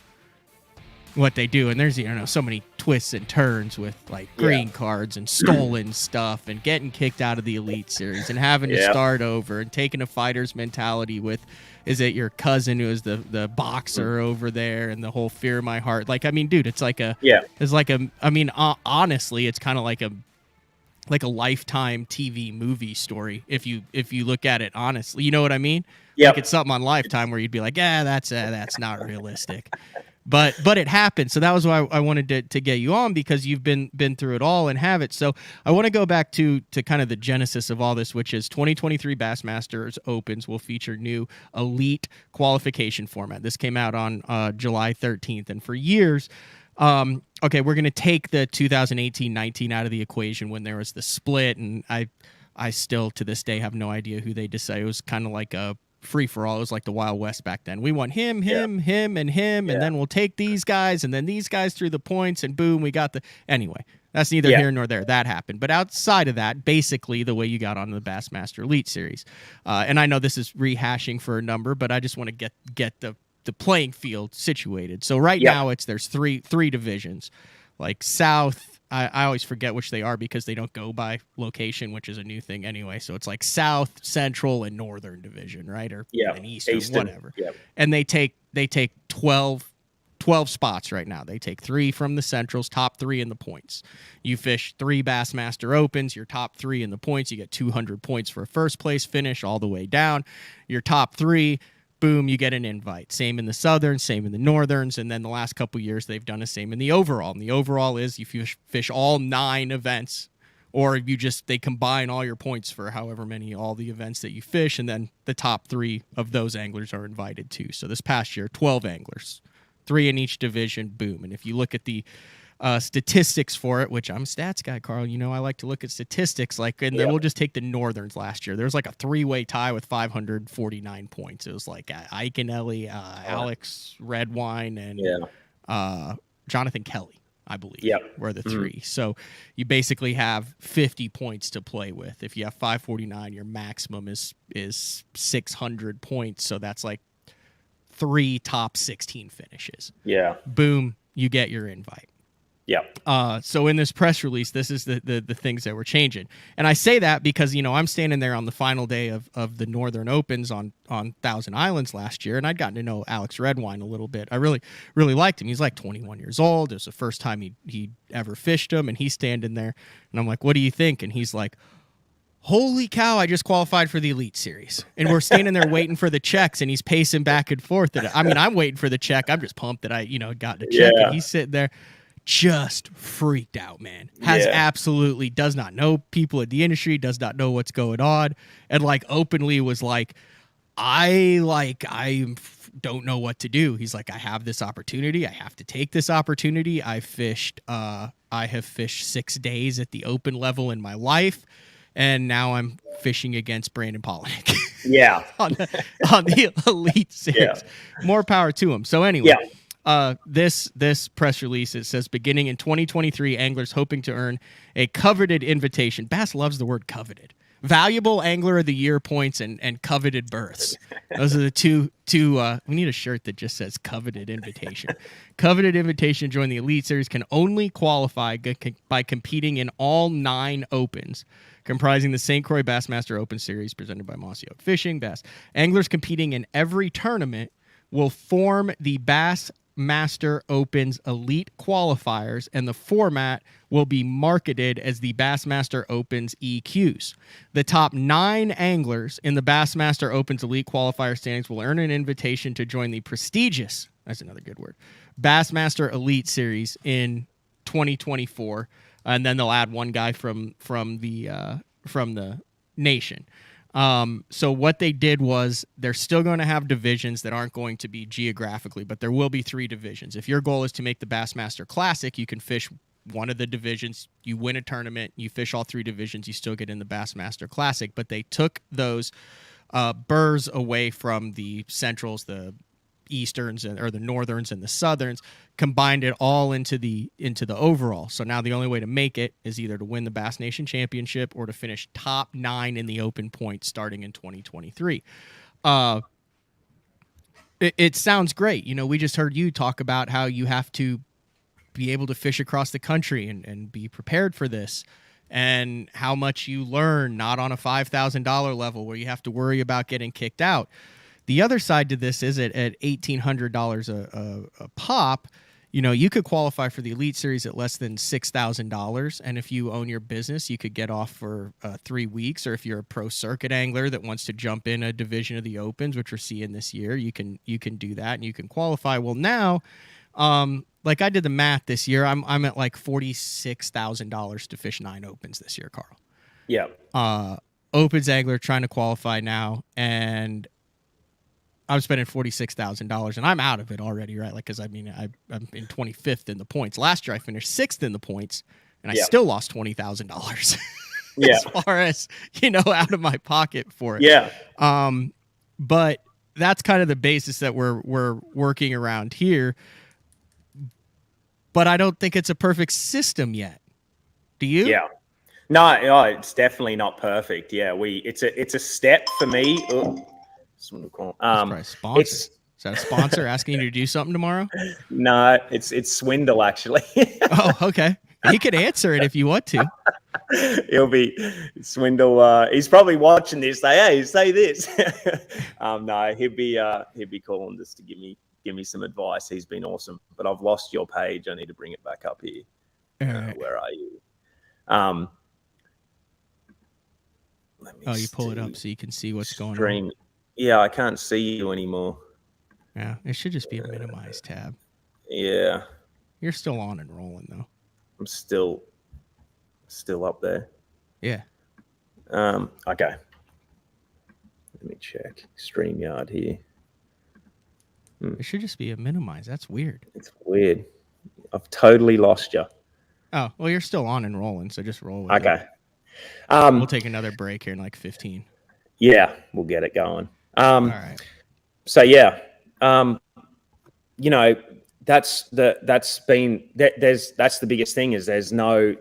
[SPEAKER 1] what they do. And there's, so many twists and turns with, like, green cards and stolen stuff and getting kicked out of the Elite Series and having to start over and taking a fighter's mentality with, is it your cousin who is the boxer over there, and the whole fear of my heart? Like, dude, it's like honestly, it's kind of like a Lifetime TV movie story if you look at it honestly. You know what I mean?
[SPEAKER 3] Yeah.
[SPEAKER 1] Like, it's something on Lifetime where you'd be like, yeah, that's not realistic. But it happened. So that was why I wanted to get you on, because you've been through it all and have it. So I want to go back to kind of the genesis of all this, which is 2023 Bassmasters Opens will feature new elite qualification format. This came out on July 13th. And for years, we're going to take the 2018-19 out of the equation when there was the split. And I still to this day have no idea who they decided. It was kind of like a free for all. It was like the Wild West back then. We want him, and then we'll take these guys, and then these guys through the points, and boom, we got anyway. That's neither here nor there. That happened. But outside of that, basically the way you got onto the Bassmaster Elite Series. And I know this is rehashing for a number, but I just want to get the playing field situated. So right now there's three divisions. Like South, I always forget which they are because they don't go by location, which is a new thing anyway. So it's like South, Central, and Northern Division, right? Or an Eastern, whatever. Yep. And they take 12 spots right now. They take 3 from the Centrals, top 3 in the points. You fish 3 Bassmaster Opens, your top 3 in the points. You get 200 points for a first place finish all the way down. Your top 3, boom, you get an invite. Same in the Southern, same in the Northerns, and then the last couple years they've done the same in the overall. And the overall is if you fish all 9 events, or they combine all your points for however many, all the events that you fish, and then the top 3 of those anglers are invited too. So this past year, 12 anglers, 3 in each division, boom. And if you look at the statistics for it, which I'm a stats guy, Carl, I like to look at statistics, then we'll just take the Northerns last year. There's like a 3-way tie with 549 points. It was like Ike and Ellie, Alex Redwine, and Jonathan Kelly, I believe, were the 3. So you basically have 50 points to play with. If you have 549, your maximum is 600 points. So that's like 3 top 16 finishes. Yeah. Boom, you get your invite. Yeah. So in this press release, this is the things that were changing. And I say that because, I'm standing there on the final day of the Northern Opens on Thousand Islands last year, and I'd gotten to know Alex Redwine a little bit. I really, really liked him. He's like 21 years old. It was the first time he ever fished him, and he's standing there, and I'm like, what do you think? And he's like, holy cow, I just qualified for the Elite Series. And we're standing there waiting for the checks, and he's pacing back and forth. I'm waiting for the check. I'm just pumped that I, got the check, and he's sitting there just freaked out, man. Absolutely does not know people in the industry, does not know what's going on, and openly was like, I'm don't know what to do. He's like, I have this opportunity. I have to take this opportunity. I have fished 6 days at the open level in my life, and now I'm fishing against Brandon Polnick.
[SPEAKER 3] Yeah.
[SPEAKER 1] on the Elite Series.
[SPEAKER 3] Yeah.
[SPEAKER 1] More power to him. So anyway, this press release, it says, beginning in 2023, anglers hoping to earn a coveted invitation. Bass loves the word coveted. Valuable Angler of the Year points and coveted berths. Those are the two. We need a shirt that just says coveted invitation. Coveted invitation to join the Elite Series can only qualify by competing in all 9 opens, comprising the St. Croix Bassmaster Open Series presented by Mossy Oak Fishing. Bass anglers competing in every tournament will form the Bassmaster Open's elite qualifiers, and the format will be marketed as the Bassmaster Open's EQs. The top 9 anglers in the Bassmaster Open's elite qualifier standings will earn an invitation to join the prestigious, that's another good word, Bassmaster Elite Series in 2024, and then they'll add one guy from the nation. So what they did was they're still going to have divisions that aren't going to be geographically, but there will be 3 divisions. If your goal is to make the Bassmaster Classic, you can fish one of the divisions, you win a tournament, you fish all 3 divisions, you still get in the Bassmaster Classic. But they took those burrs away from the Centrals, the Easterns, or the Northerns and the Southerns, combined it all into the overall. So now the only way to make it is either to win the Bass Nation Championship or to finish top 9 in the open points starting in 2023. It sounds great. You know, we just heard you talk about how you have to be able to fish across the country and be prepared for this, and how much you learn, not on a $5,000 level where you have to worry about getting kicked out. The other side to this is at $1,800 a pop, you know, you could qualify for the Elite Series at less than $6,000. And if you own your business, you could get off for 3 weeks. Or if you're a pro circuit angler that wants to jump in a division of the Opens, which we're seeing this year, you can do that and you can qualify. Well, now, like I did the math this year, I'm at like $46,000 to fish 9 Opens this year, Carl.
[SPEAKER 3] Yeah.
[SPEAKER 1] Opens angler trying to qualify now, and I'm spending $46,000, and I'm out of it already, right? Like, because I mean, I'm in 25th in the points. Last year, I finished 6th in the points, and I still lost $20,000 as far as, you know, out of my pocket for it.
[SPEAKER 3] Yeah.
[SPEAKER 1] But that's kind of the basis that we're working around here. But I don't think it's a perfect system yet. Do you?
[SPEAKER 3] Yeah. No, it's definitely not perfect. Yeah, it's a step for me.
[SPEAKER 1] Sponsor. Is that a sponsor asking you to do something tomorrow?
[SPEAKER 3] No, it's Swindle actually.
[SPEAKER 1] Oh, okay. He could answer it if you want to.
[SPEAKER 3] He'll be Swindle. He's probably watching this. Hey, say this. No, he'd be calling just to give me some advice. He's been awesome, but I've lost your page. I need to bring it back up here.
[SPEAKER 1] Right.
[SPEAKER 3] Where are you?
[SPEAKER 1] You pull it up so you can see what's going on.
[SPEAKER 3] Yeah, I can't see you anymore.
[SPEAKER 1] Yeah, it should just be a minimized tab.
[SPEAKER 3] Yeah.
[SPEAKER 1] You're still on and rolling, though.
[SPEAKER 3] I'm still up there.
[SPEAKER 1] Yeah.
[SPEAKER 3] Okay. Let me check. StreamYard here.
[SPEAKER 1] It should just be a minimized. That's weird.
[SPEAKER 3] It's weird. I've totally lost you.
[SPEAKER 1] Oh, well, you're still on and rolling, so just roll with
[SPEAKER 3] it.
[SPEAKER 1] We'll take another break here in like 15.
[SPEAKER 3] Yeah, we'll get it going.
[SPEAKER 1] All right.
[SPEAKER 3] So yeah, you know, that's the biggest thing is there's no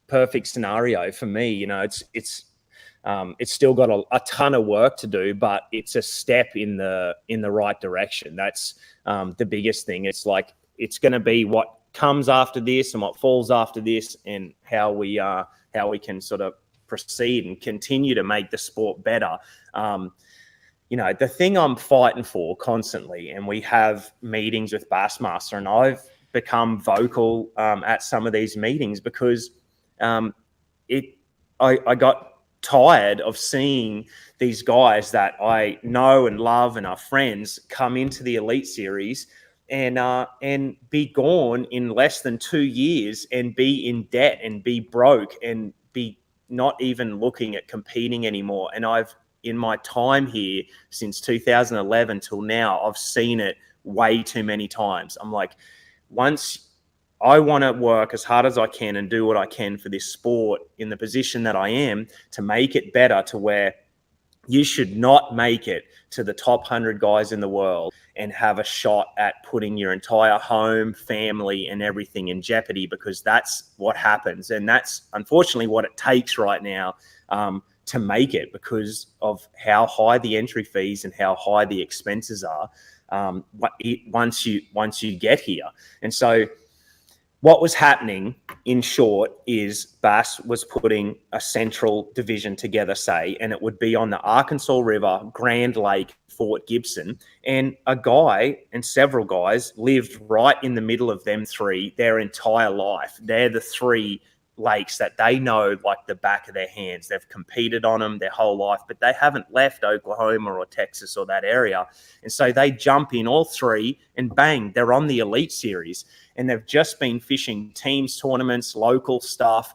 [SPEAKER 3] perfect scenario for me. You know, it's still got a ton of work to do, but it's a step in the right direction. That's the biggest thing. It's like it's going to be what comes after this and what falls after this, and how we can sort of proceed and continue to make the sport better. You know, the thing I'm fighting for constantly, and we have meetings with Bassmaster, and I've become vocal at some of these meetings because I got tired of seeing these guys that I know and love and are friends come into the Elite Series and be gone in less than 2 years and be in debt and be broke and be not even looking at competing anymore. And in my time here since 2011 till now, I've seen it way too many times. I'm like, once I want to work as hard as I can and do what I can for this sport in the position that I am to make it better to where you should not make it to the top 100 guys in the world and have a shot at putting your entire home, family, and everything in jeopardy, because that's what happens. And that's unfortunately what it takes right now to make it, because of how high the entry fees and how high the expenses are once you get here. And so what was happening, in short, is Bass was putting a central division together, say, and it would be on the Arkansas River, Grand Lake, Fort Gibson. And a guy and several guys lived right in the middle of them three their entire life. They're the three lakes that they know like the back of their hands. They've competed on them their whole life, but they haven't left Oklahoma or Texas or that area. And so they jump in all three and bang, they're on the Elite Series. And they've just been fishing teams, tournaments, local stuff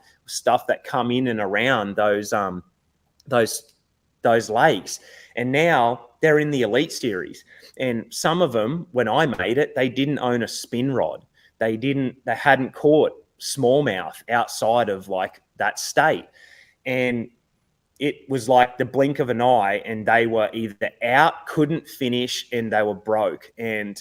[SPEAKER 3] that come in and around those lakes. And now they're in the Elite Series. And some of them, when I made it, they didn't own a spin rod. They hadn't caught smallmouth outside of like that state. And it was like the blink of an eye, and they were either out, couldn't finish, and they were broke. And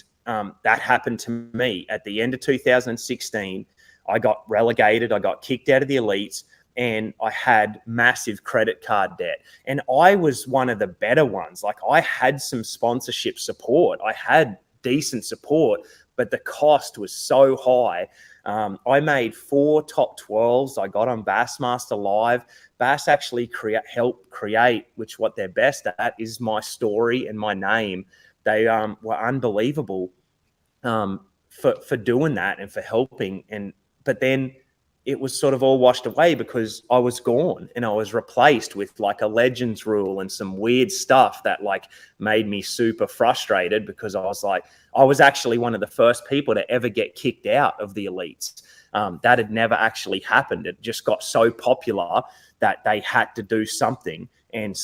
[SPEAKER 3] that happened to me at the end of 2016. I got relegated. I got kicked out of the elites, and I had massive credit card debt. And I was one of the better ones. Like, I had some sponsorship support. I had decent support, but the cost was so high. I made 4 top 12s. I got on Bassmaster Live. Bass actually helped create, which what they're best at is my story and my name. They were unbelievable for doing that and for helping. But then it was sort of all washed away because I was gone and I was replaced with like a Legends rule and some weird stuff that like made me super frustrated, because I was actually one of the first people to ever get kicked out of the elites. That had never actually happened. It just got so popular that they had to do something and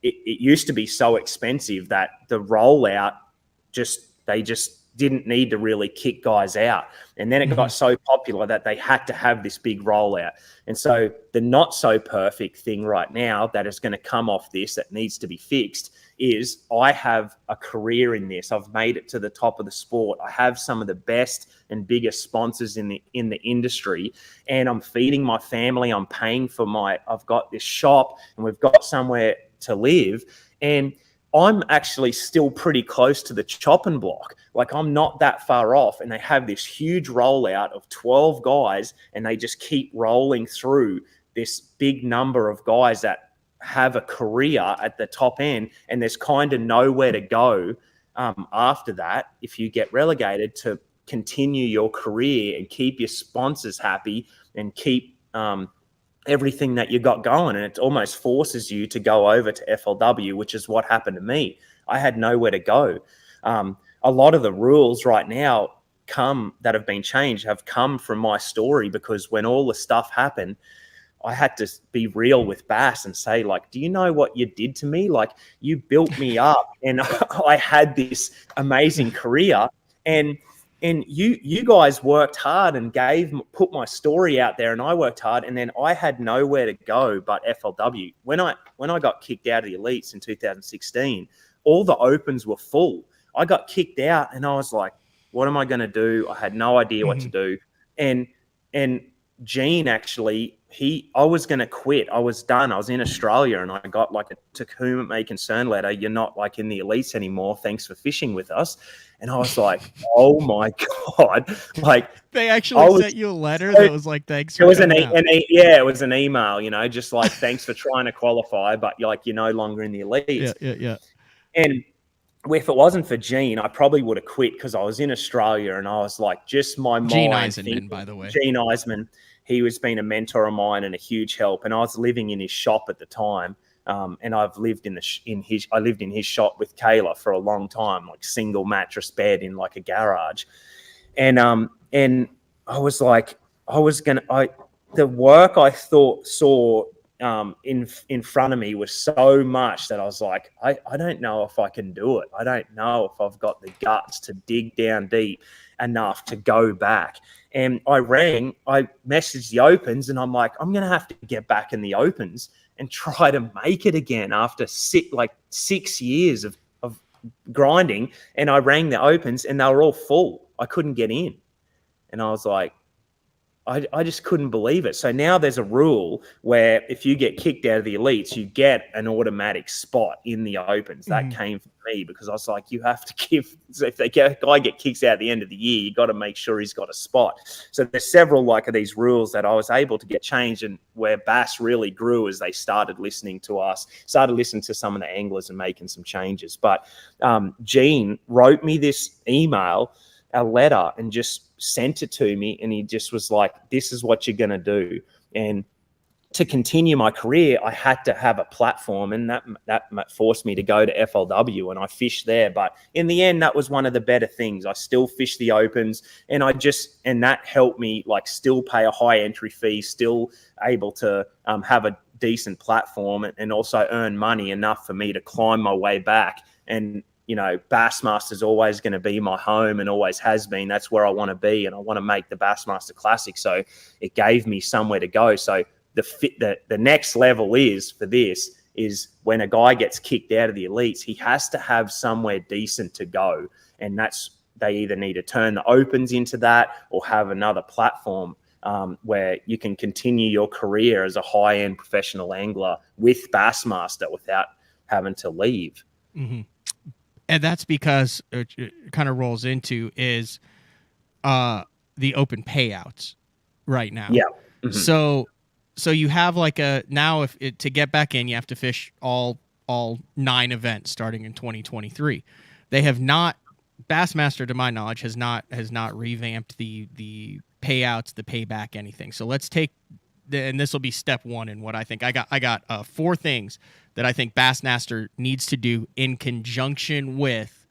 [SPEAKER 3] it used to be so expensive that the rollout they just didn't need to really kick guys out. And then it got so popular that they had to have this big rollout. And so the not so perfect thing right now that is going to come off this that needs to be fixed is I have a career in this. I've made it to the top of the sport. I have some of the best and biggest sponsors in the industry, and I'm feeding my family. I'm paying for I've got this shop and we've got somewhere to live. And I'm actually still pretty close to the chopping block. Like, I'm not that far off, and they have this huge rollout of 12 guys, and they just keep rolling through this big number of guys that have a career at the top end, and there's kind of nowhere to go after that if you get relegated to continue your career and keep your sponsors happy and keep everything that you got going. And it almost forces you to go over to FLW, which is what happened to me. I had nowhere to go. A lot of the rules right now that have been changed have come from my story, because when all the stuff happened, I had to be real with Bass and say, like, do you know what you did to me? Like, you built me up and I had this amazing career, and you guys worked hard and put my story out there, and I worked hard, and then I had nowhere to go but FLW. When I got kicked out of the elites in 2016, all the opens were full. I got kicked out, and I was like, what am I going to do? I had no idea what to do. And Gene actually, I was going to quit. I was done. I was in Australia, and I got like a to whom it may concern letter. You're not like in the elites anymore. Thanks for fishing with us. And I was like, oh my God. Like,
[SPEAKER 1] they actually sent you a letter that was like, thanks for
[SPEAKER 3] it was
[SPEAKER 1] it
[SPEAKER 3] was an email, just like, thanks for trying to qualify, but you're no longer in the elites.
[SPEAKER 1] Yeah.
[SPEAKER 3] And if it wasn't for Gene, I probably would have quit, because I was in Australia and I was like, just my mind.
[SPEAKER 1] Gene Eisenman, by the way.
[SPEAKER 3] Gene Eisenman. He was been a mentor of mine and a huge help. And I was living in his shop at the time. And I've lived in his shop with Kayla for a long time, like single mattress bed in like a garage. And I was like, the work I saw in front of me was so much that I was like, I don't know if I can do it. I don't know if I've got the guts to dig down deep enough to go back. And I messaged the Opens, and I'm like, I'm going to have to get back in the Opens and try to make it again after 6 years of grinding. And I rang the Opens, and they were all full. I couldn't get in. And I was like, I just couldn't believe it. So now there's a rule where if you get kicked out of the elites, you get an automatic spot in the Opens. That came from me, because I was like, you have to give. So if a guy get kicked out at the end of the year, you got to make sure he's got a spot. So there's several of these rules that I was able to get changed, and where Bass really grew as they started listening to us, started listening to some of the anglers and making some changes. But Gene wrote me this email, a letter, and just sent it to me, and he just was like, this is what you're going to do. And to continue my career, I had to have a platform, and that forced me to go to FLW, and I fished there. But in the end, that was one of the better things. I still fished the Opens, and that helped me still pay a high entry fee, still able to have a decent platform, and also earn money enough for me to climb my way back. And Bassmaster's always going to be my home, and always has been. That's where I want to be, and I want to make the Bassmaster Classic. So it gave me somewhere to go. So the next level is when a guy gets kicked out of the elites, he has to have somewhere decent to go, and they either need to turn the Opens into that, or have another platform where you can continue your career as a high-end professional angler with Bassmaster without having to leave.
[SPEAKER 1] Mm-hmm. And that's because it kind of rolls into is the open payouts right now.
[SPEAKER 3] Yeah. Mm-hmm.
[SPEAKER 1] So you have to get back in, you have to fish all 9 events starting in 2023. They have not, Bassmaster, to my knowledge, has not revamped the payouts, the payback, anything. So let's take, and this will be step 1 in what I think. I got 4 things that I think Bassmaster needs to do in conjunction with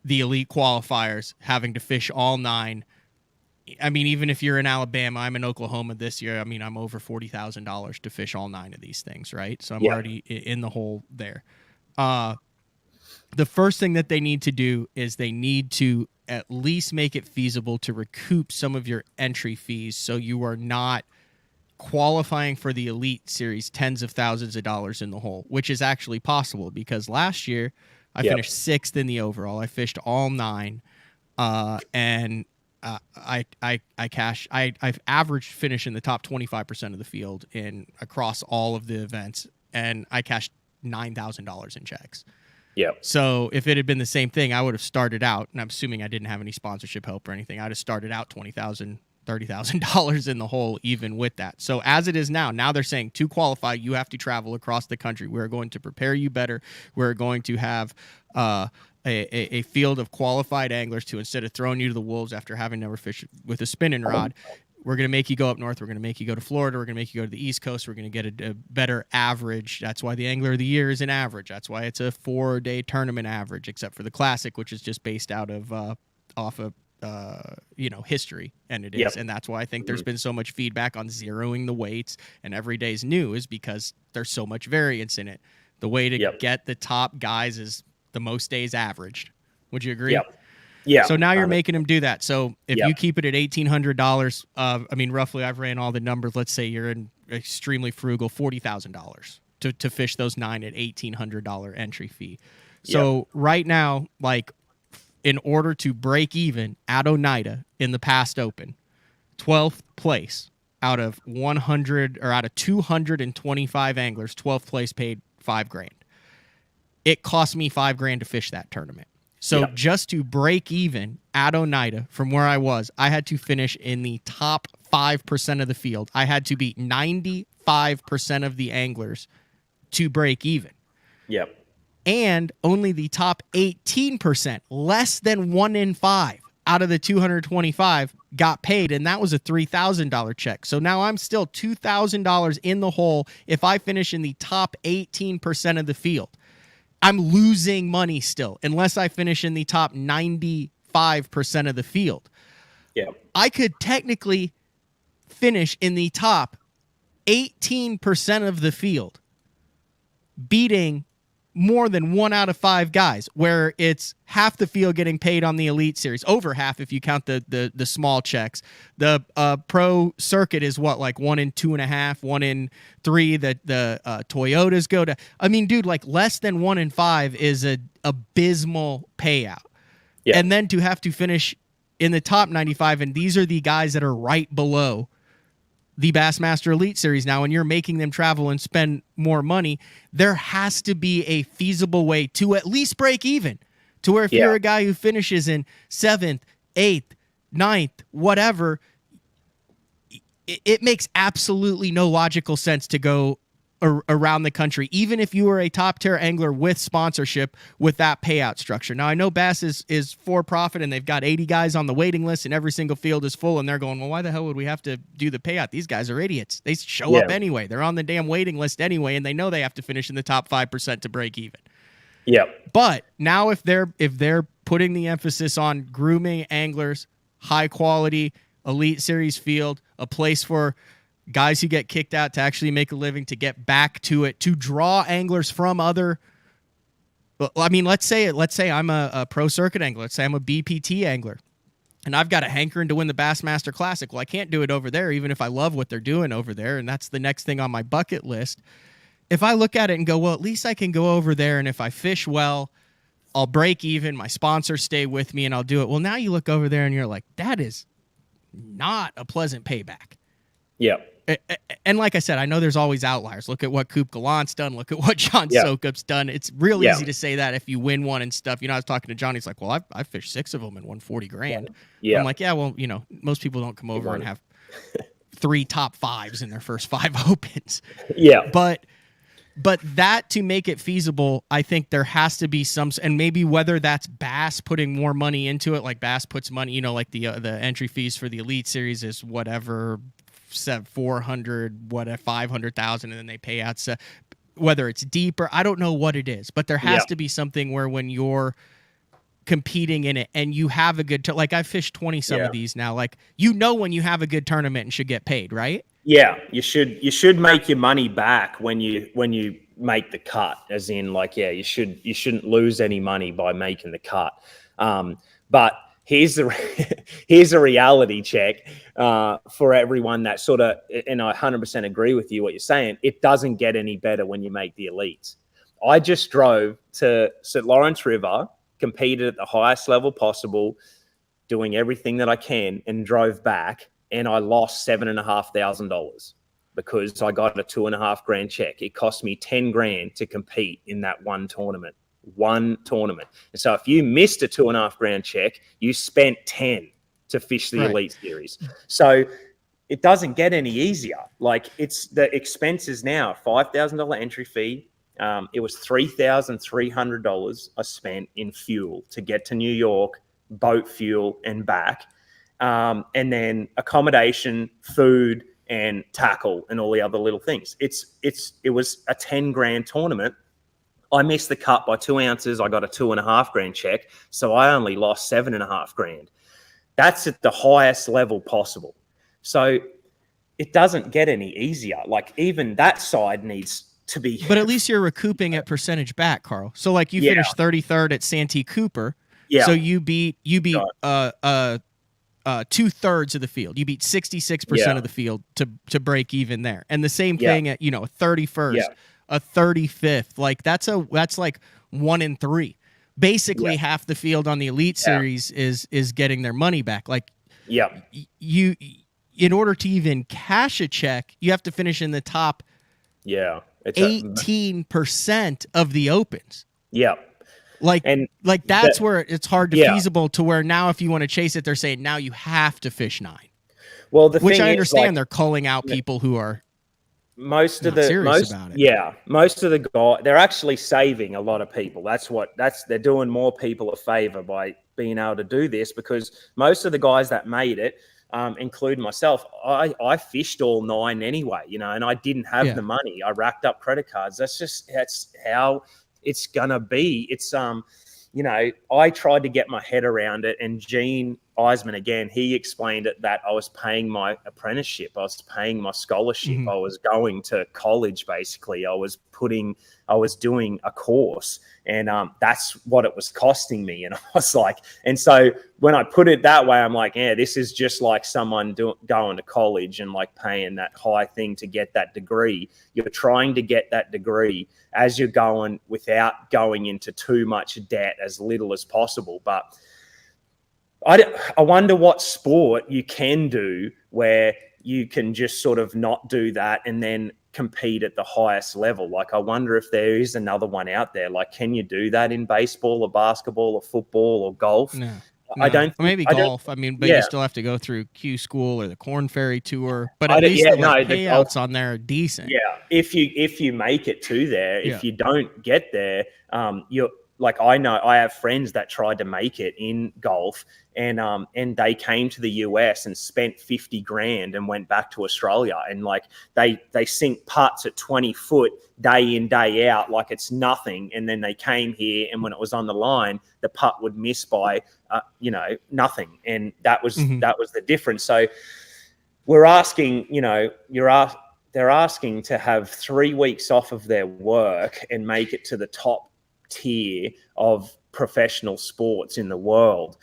[SPEAKER 1] the elite qualifiers having to fish all 9. I mean, even if you're in Alabama, I'm in Oklahoma this year. I mean, I'm over $40,000 to fish all 9 of these things, right? So I'm already in the hole there. The first thing that they need to do is they need to at least make it feasible to recoup some of your entry fees, so you are not qualifying for the elite series tens of thousands of dollars in the hole, which is actually possible, because last year I finished 6th in the overall. I fished all 9, and I've averaged finish in the top 25% of the field across all of the events, and I cashed $9,000 in checks.
[SPEAKER 3] Yeah.
[SPEAKER 1] So if it had been the same thing, I would have started out, and I'm assuming I didn't have any sponsorship help or anything, I'd have started out $20,000, $30,000 in the hole, even with that. So as it is now they're saying to qualify, you have to travel across the country. We're going to prepare you better. We're going to have a field of qualified anglers to, instead of throwing you to the wolves after having never fished with a spinning rod, we're going to make you go up north. We're going to make you go to Florida. We're going to make you go to the East Coast. We're going to get a better average. That's why the Angler of the Year is an average. That's why it's a 4-day tournament average, except for the Classic, which is just based out of off of history, and it is. And that's why I think there's been so much feedback on zeroing the weights, and every day's new, is because there's so much variance in it. The way to get the top guys is the most days averaged. Would you agree?
[SPEAKER 3] Yep. Yeah.
[SPEAKER 1] So now you're making them do that. So if you keep it at $1,800, I mean, roughly, I've ran all the numbers. Let's say you're in extremely frugal, $40,000 to fish those 9 at $1,800 entry fee. So right now, in order to break even at Oneida in the past Open, 12th place out of 225 anglers, 12th place paid $5,000. It cost me $5,000 to fish that tournament. So just to break even at Oneida from where I was, I had to finish in the top 5% of the field. I had to beat 95% of the anglers to break even.
[SPEAKER 3] Yep.
[SPEAKER 1] And only the top 18%, less than 1 in 5 out of the 225 got paid, and that was a $3,000 check. So now I'm still $2,000 in the hole if I finish in the top 18% of the field. I'm losing money still, unless I finish in the top 95% of the field.
[SPEAKER 3] Yeah.
[SPEAKER 1] I could technically finish in the top 18% of the field beating more than 1 out of 5 guys, where it's half the field getting paid on the Elite Series, over half if you count the small checks. The pro circuit is what, like 1 in 2.5, 1 in 3 that the Toyotas go to. I mean, dude, like less than 1 in 5 is a abysmal payout. Yeah. And then to have to finish in the top 95, and these are the guys that are right below the Bassmaster Elite Series now, and you're making them travel and spend more money, there has to be a feasible way to at least break even, to where if you're a guy who finishes in 7th, 8th, 9th, whatever, it makes absolutely no logical sense to go around the country, even if you are a top tier angler with sponsorship with that payout structure. Now, I know Bass is for profit and they've got 80 guys on the waiting list and every single field is full, and they're going, well, why the hell would we have to do the payout? These guys are idiots. They show up anyway. They're on the damn waiting list anyway, and they know they have to finish in the top 5% to break even.
[SPEAKER 3] Yeah.
[SPEAKER 1] But now if they're putting the emphasis on grooming anglers, high quality Elite Series field, a place for guys who get kicked out to actually make a living, to get back to it, to draw anglers from other. I mean, let's say I'm a pro circuit angler. Let's say I'm a BPT angler, and I've got a hankering to win the Bassmaster Classic. Well, I can't do it over there, even if I love what they're doing over there, and that's the next thing on my bucket list. If I look at it and go, well, at least I can go over there, and if I fish well, I'll break even. My sponsors stay with me, and I'll do it. Well, now you look over there, and you're like, that is not a pleasant payback.
[SPEAKER 3] Yeah.
[SPEAKER 1] And like I said, I know there's always outliers. Look at what Coop Gallant's done. Look at what John Sokup's done. It's real easy to say that if you win one and stuff. You know, I was talking to John. He's like, well, I fished 6 of them and won $40,000. Yeah. I'm like, yeah, well, you know, most people don't come over and have 3 top 5s in their first 5 opens.
[SPEAKER 3] Yeah.
[SPEAKER 1] But that, to make it feasible, I think there has to be some, and maybe whether that's Bass putting more money into it, like Bass puts money, you know, like the entry fees for the Elite Series is whatever, 400, whatever, 500,000, and then they pay out. So whether it's deeper, I don't know what it is, but there has to be something where when you're competing in it and you have a good, like I've fished 20 some of these now, like, you know, when you have a good tournament and should get paid, right?
[SPEAKER 3] Yeah, you should make your money back when you make the cut, as in, like, you shouldn't lose any money by making the cut. But here's a reality check for everyone that sort of, and I 100% agree with you what you're saying. It doesn't get any better when you make the elites. I just drove to St. Lawrence River, competed at the highest level possible, doing everything that I can, and drove back, and I lost $7,500 because I got a $2,500 check. It cost me $10,000 to compete in that one tournament. And so if you missed a $2,500 check, you spent 10 to fish the Elite Series. So it doesn't get any easier. Like, it's the expenses now, $5,000 entry fee. It was $3,300 I spent in fuel to get to New York, boat fuel and back. And then accommodation, food, and tackle, and all the other little things. It was a $10,000 tournament. I missed the cut by 2 ounces. I got a $2,500 check. So I only lost $7,500. That's at the highest level possible. So it doesn't get any easier. Like, even that side needs to be.
[SPEAKER 1] But at least you're recouping at percentage back, Carl. So like you finished 33rd at Santee Cooper. Yeah. So you beat 2/3 of the field. You beat 66% of the field to break even there. And the same thing at, you know, a 31st. Yeah. A 35th, like that's like 1 in 3. Basically, half the field on the Elite Series is getting their money back. Like, you, in order to even cash a check, you have to finish in the top 18% of the opens. Yeah, like that's where it's hard to feasible to where now if you want to chase it, they're saying now you have to fish 9.
[SPEAKER 3] Well,
[SPEAKER 1] which I understand, they're calling out people who are. Most of the guys, they're actually saving a lot of people. They're doing more people a favor by being able to do this, because most of the guys that made it, including myself, I fished all 9 anyway, you know, and I didn't have the money. I racked up credit cards. That's how it's gonna be. It's you know, I tried to get my head around it, and Gene
[SPEAKER 3] Eisman again, he explained it that I was paying my apprenticeship, I was paying my scholarship, I was going to college basically, I was doing a course, and that's what it was costing me. And I was like, and so when I put it that way, I'm like, yeah, this is just like someone going to college and like paying that high thing to get that degree. You're trying to get that degree as you're going without going into too much debt, as little as possible. But I wonder what sport you can do where you can just sort of not do that and then compete at the highest level. Like, I wonder if there is another one out there. Like, can you do that in baseball or basketball or football or golf?
[SPEAKER 1] No.
[SPEAKER 3] I don't.
[SPEAKER 1] Maybe golf. I mean, but you still have to go through Q School or the Corn Ferry Tour. But at least the payouts on there are decent.
[SPEAKER 3] Yeah, if you make it to there, if you don't get there, you're like, I know I have friends that tried to make it in golf, and they came to the US and spent $50,000 and went back to Australia, and like they sink putts at 20 foot day in, day out like it's nothing, and then they came here, and when it was on the line, the putt would miss by nothing, and that was the difference. So we're asking, they're asking to have 3 weeks off of their work and make it to the top tier of professional sports in the world.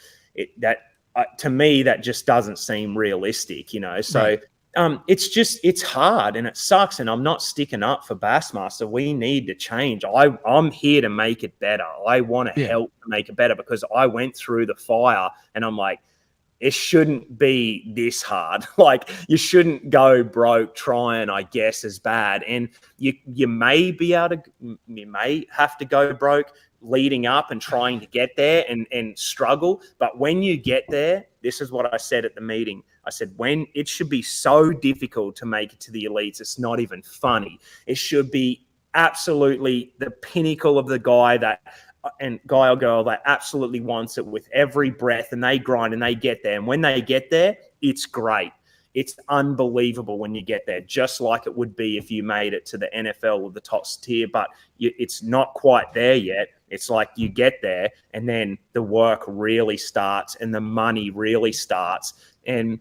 [SPEAKER 3] To me, that just doesn't seem realistic, so right. It's hard and it sucks, and I'm not sticking up for Bassmaster. We need to change. I'm here to make it better. I want to help make it better, because I went through the fire, and I'm like, it shouldn't be this hard. Like, you shouldn't go broke trying, I guess, as bad. And you may be able to, you may have to go broke leading up and trying to get there and struggle. But when you get there, this is what I said at the meeting. I said, when it should be so difficult to make it to the elites, it's not even funny. It should be absolutely the pinnacle of the guy or girl that absolutely wants it with every breath, and they grind and they get there. And when they get there, it's great. It's unbelievable when you get there, just like it would be if you made it to the NFL or the top tier, but it's not quite there yet. It's like you get there, and then the work really starts and the money really starts. And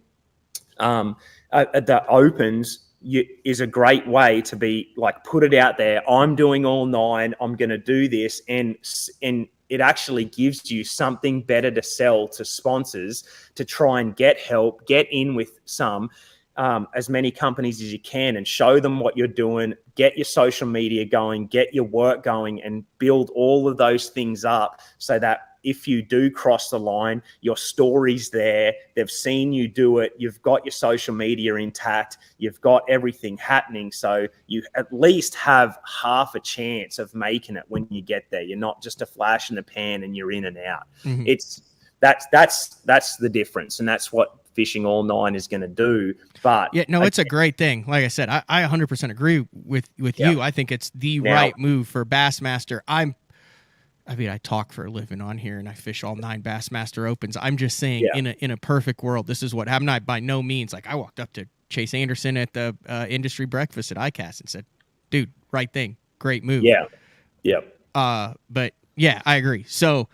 [SPEAKER 3] at the Opens, is a great way to be like, put it out there. I'm doing all 9. I'm going to do this. And it actually gives you something better to sell to sponsors, to try and get help, get in with as many companies as you can, and show them what you're doing, get your social media going, get your work going, and build all of those things up so that if you do cross the line, your story's there. They've seen you do it. You've got your social media intact. You've got everything happening. So you at least have half a chance of making it when you get there. You're not just a flash in the pan and you're in and out.
[SPEAKER 1] Mm-hmm.
[SPEAKER 3] That's the difference. And that's what Fishing All 9 is going to do. But
[SPEAKER 1] it's a great thing. Like I said, I 100% agree with you. I think it's the right move for Bassmaster. I talk for a living on here, and I fish all 9 Bassmaster Opens. I'm just saying, in a perfect world, this is what happened. I by no means, like, I walked up to Chase Anderson at the industry breakfast at ICAST and said, "Dude, right thing, great move." But yeah, I agree. So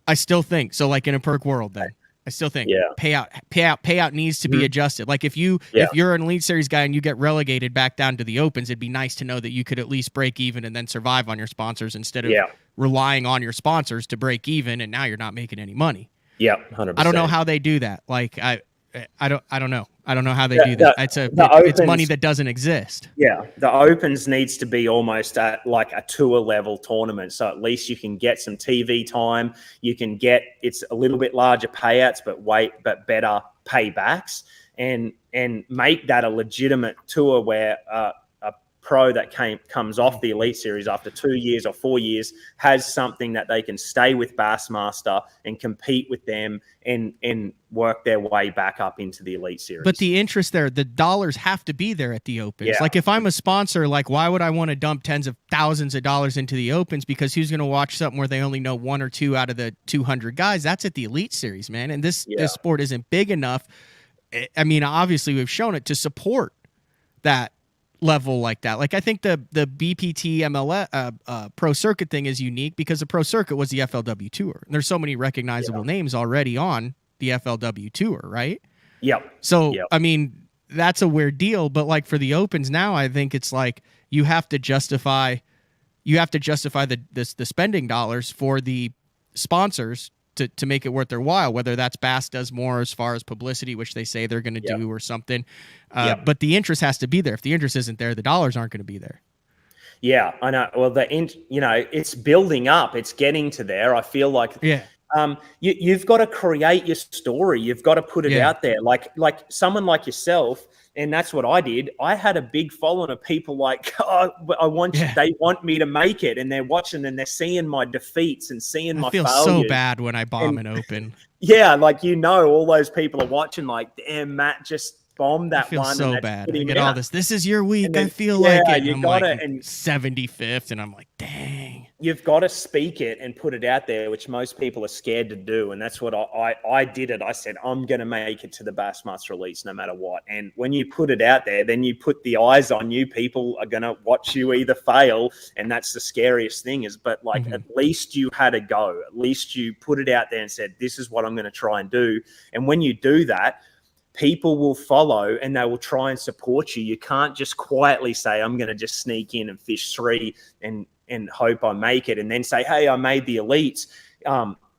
[SPEAKER 1] I still think so. Like, in a perfect world, then I still think payout needs to be adjusted. Like, if you're an Elite Series guy and you get relegated back down to the Opens, it'd be nice to know that you could at least break even and then survive on your sponsors instead of relying on your sponsors to break even, and now you're not making any money.
[SPEAKER 3] 100%.
[SPEAKER 1] I don't know how they do that. Like, I don't know. I don't know how they do that. It's money that doesn't exist.
[SPEAKER 3] Yeah, the Opens needs to be almost at like a tour level tournament, so at least you can get some TV time. You can get, it's a little bit larger payouts, but better paybacks, and make that a legitimate tour where a pro that comes off the Elite Series after 2 years or 4 years has something that they can stay with Bassmaster and compete with them and work their way back up into the Elite Series.
[SPEAKER 1] But the interest there, the dollars have to be there at the Opens. Like, if I'm a sponsor, like, why would I want to dump tens of thousands of dollars into the Opens? Because who's going to watch something where they only know 1 or 2 out of the 200 guys? That's at the Elite Series, man. And this sport isn't big enough. I mean, obviously we've shown it to support that level like that. Like, I think the BPT MLS Pro Circuit thing is unique because the Pro Circuit was the FLW Tour. And there's so many recognizable names already on the FLW tour, right?
[SPEAKER 3] Yep.
[SPEAKER 1] So,
[SPEAKER 3] Yep.
[SPEAKER 1] I mean, that's a weird deal, but like for the opens now, I think it's like you have to justify the spending dollars for the sponsors to make it worth their while, whether that's Bass does more as far as publicity, which they say they're going to do or something. But the interest has to be there. If the interest isn't there, the dollars aren't going to be there.
[SPEAKER 3] Yeah, I know. Well, it's building up. It's getting to there. I feel like you've got to create your story. You've got to put it out there. Like someone like yourself, and that's what I did. I had a big following of people like, they want me to make it, and they're watching and they're seeing my defeats and seeing my failures.
[SPEAKER 1] I feel so bad when I bomb an open.
[SPEAKER 3] Yeah, like all those people are watching like, damn, Matt just bombed that one.
[SPEAKER 1] I feel so bad. I get all this. This is your week. Then, I feel like it. And I'm like 75th, and I'm like, dang.
[SPEAKER 3] You've got to speak it and put it out there, which most people are scared to do. And that's what I did it. I said, I'm going to make it to the Bassmaster Elites no matter what. And when you put it out there, then you put the eyes on you. People are going to watch you either fail. And that's the scariest thing but at least you had a go. At least you put it out there and said, this is what I'm going to try and do. And when you do that, people will follow and they will try and support you. You can't just quietly say, I'm going to just sneak in and fish 3 and hope I make it, and then say, hey, I made the elites,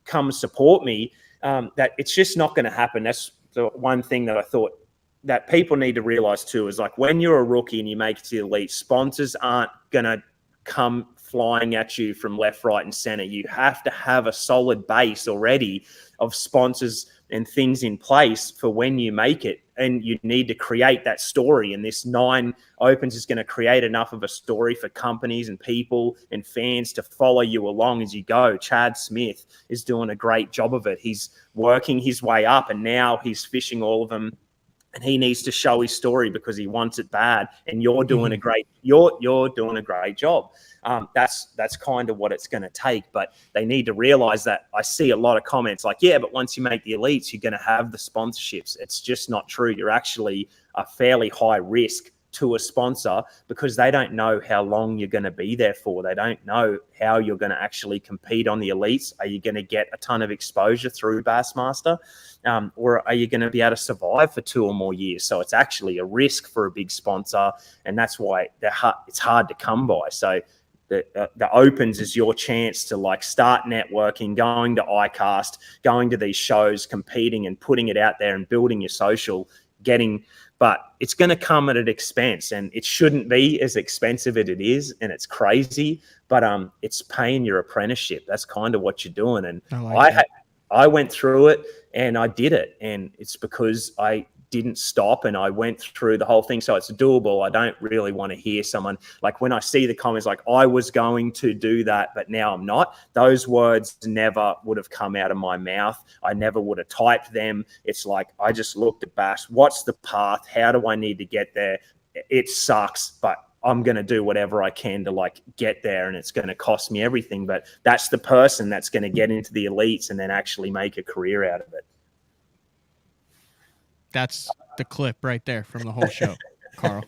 [SPEAKER 3] come support me. That it's just not going to happen. That's the one thing that I thought that people need to realize too, is like when you're a rookie and you make it to the elite, sponsors aren't going to come flying at you from left, right, and center. You have to have a solid base already of sponsors and things in place for when you make it. And you need to create that story. And this 9 Opens is going to create enough of a story for companies and people and fans to follow you along as you go. Chad Smith is doing a great job of it. He's working his way up, and now he's fishing all of them. And he needs to show his story because he wants it bad. And you're doing you're doing a great job. That's kind of what it's going to take. But they need to realize that. I see a lot of comments like, yeah, but once you make the elites, you're going to have the sponsorships. It's just not true. You're actually a fairly high risk to a sponsor because they don't know how long you're going to be there for. They don't know how you're going to actually compete on the elites. Are you going to get a ton of exposure through Bassmaster? Or are you going to be able to survive for 2 or more years? So it's actually a risk for a big sponsor, and that's why it's hard to come by. So the Opens is your chance to like start networking, going to ICAST, going to these shows, competing and putting it out there and building your social, but it's going to come at an expense, and it shouldn't be as expensive as it is, and it's crazy, but it's paying your apprenticeship. That's kind of what you're doing. And I went through it and I did it, and it's because I didn't stop and I went through the whole thing. So it's doable. I don't really want to hear someone like when I see the comments like I was going to do that, but now I'm not. Those words never would have come out of my mouth. I never would have typed them. It's like I just looked at Bass. What's the path? How do I need to get there? It sucks, but I'm going to do whatever I can to like get there, and it's going to cost me everything. But that's the person that's going to get into the elites and then actually make a career out of it.
[SPEAKER 1] That's the clip right there from the whole show, Carl.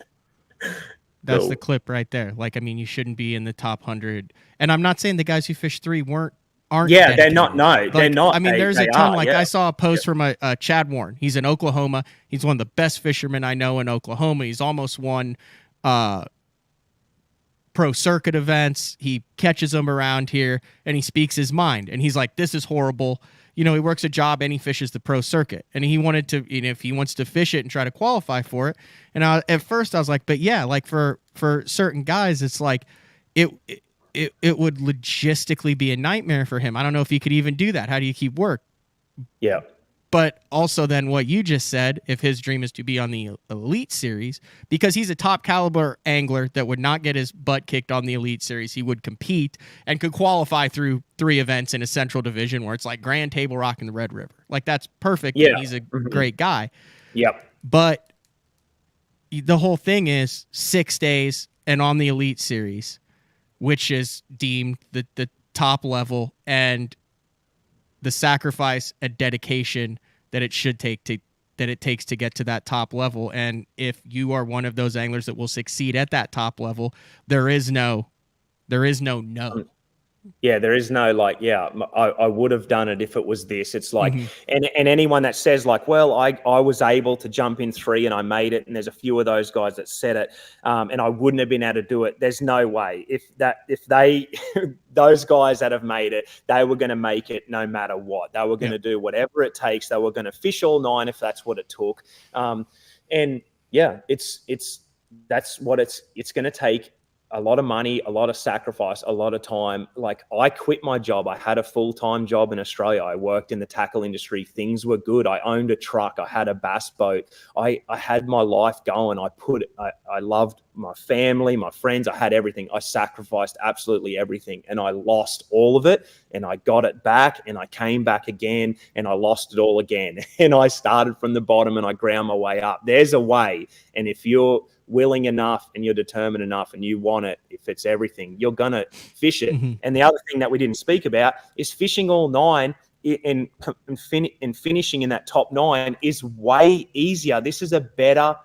[SPEAKER 1] That's the clip right there. Like, I mean, you shouldn't be in the top 100. And I'm not saying the guys who fish 3 aren't. Yeah, dedicated.
[SPEAKER 3] They're not. No, like, they're not.
[SPEAKER 1] I mean, there's a ton. I saw a post from a Chad Warren. He's in Oklahoma. He's one of the best fishermen I know in Oklahoma. He's almost won pro circuit events. He catches them around here, and he speaks his mind. And he's like, this is horrible. He works a job and he fishes the pro circuit, and he wanted to, if he wants to fish it and try to qualify for it. And at first I was like, but yeah, like for certain guys, it's like it would logistically be a nightmare for him. I don't know if he could even do that. How do you keep work?
[SPEAKER 3] Yeah.
[SPEAKER 1] But also then what you just said, if his dream is to be on the Elite Series, because he's a top caliber angler that would not get his butt kicked on the Elite Series, he would compete and could qualify through 3 events in a central division where it's like Grand, Table Rock, and the Red River. Like, that's perfect. Yeah. And he's a great guy.
[SPEAKER 3] Yep.
[SPEAKER 1] But the whole thing is 6 days and on the Elite Series, which is deemed the top level, and the sacrifice and dedication that it takes to get to that top level. And if you are one of those anglers that will succeed at that top level, there is no.
[SPEAKER 3] Yeah, there is no like, I would have done it if it was this. It's like, and anyone that says like, well, I was able to jump in 3 and I made it, and there's a few of those guys that said it, and I wouldn't have been able to do it. There's no way. If they those guys that have made it, they were going to make it no matter what. They were going to do whatever it takes. They were going to fish all 9 if that's what it took. And yeah, that's what it's going to take. A lot of money, a lot of sacrifice, a lot of time. Like, I quit my job. I had a full-time job in Australia. I worked in the tackle industry. Things were good. I owned a truck. I had a bass boat. I had my life going. I loved my family, my friends. I had everything. I sacrificed absolutely everything, and I lost all of it, and I got it back, and I came back again, and I lost it all again. And I started from the bottom, and I ground my way up. There's a way. And if you're willing enough and you're determined enough and you want it, if it's everything, you're going to fish it. And the other thing that we didn't speak about is fishing all 9 and finishing in that top 9 is way easier. This is a better,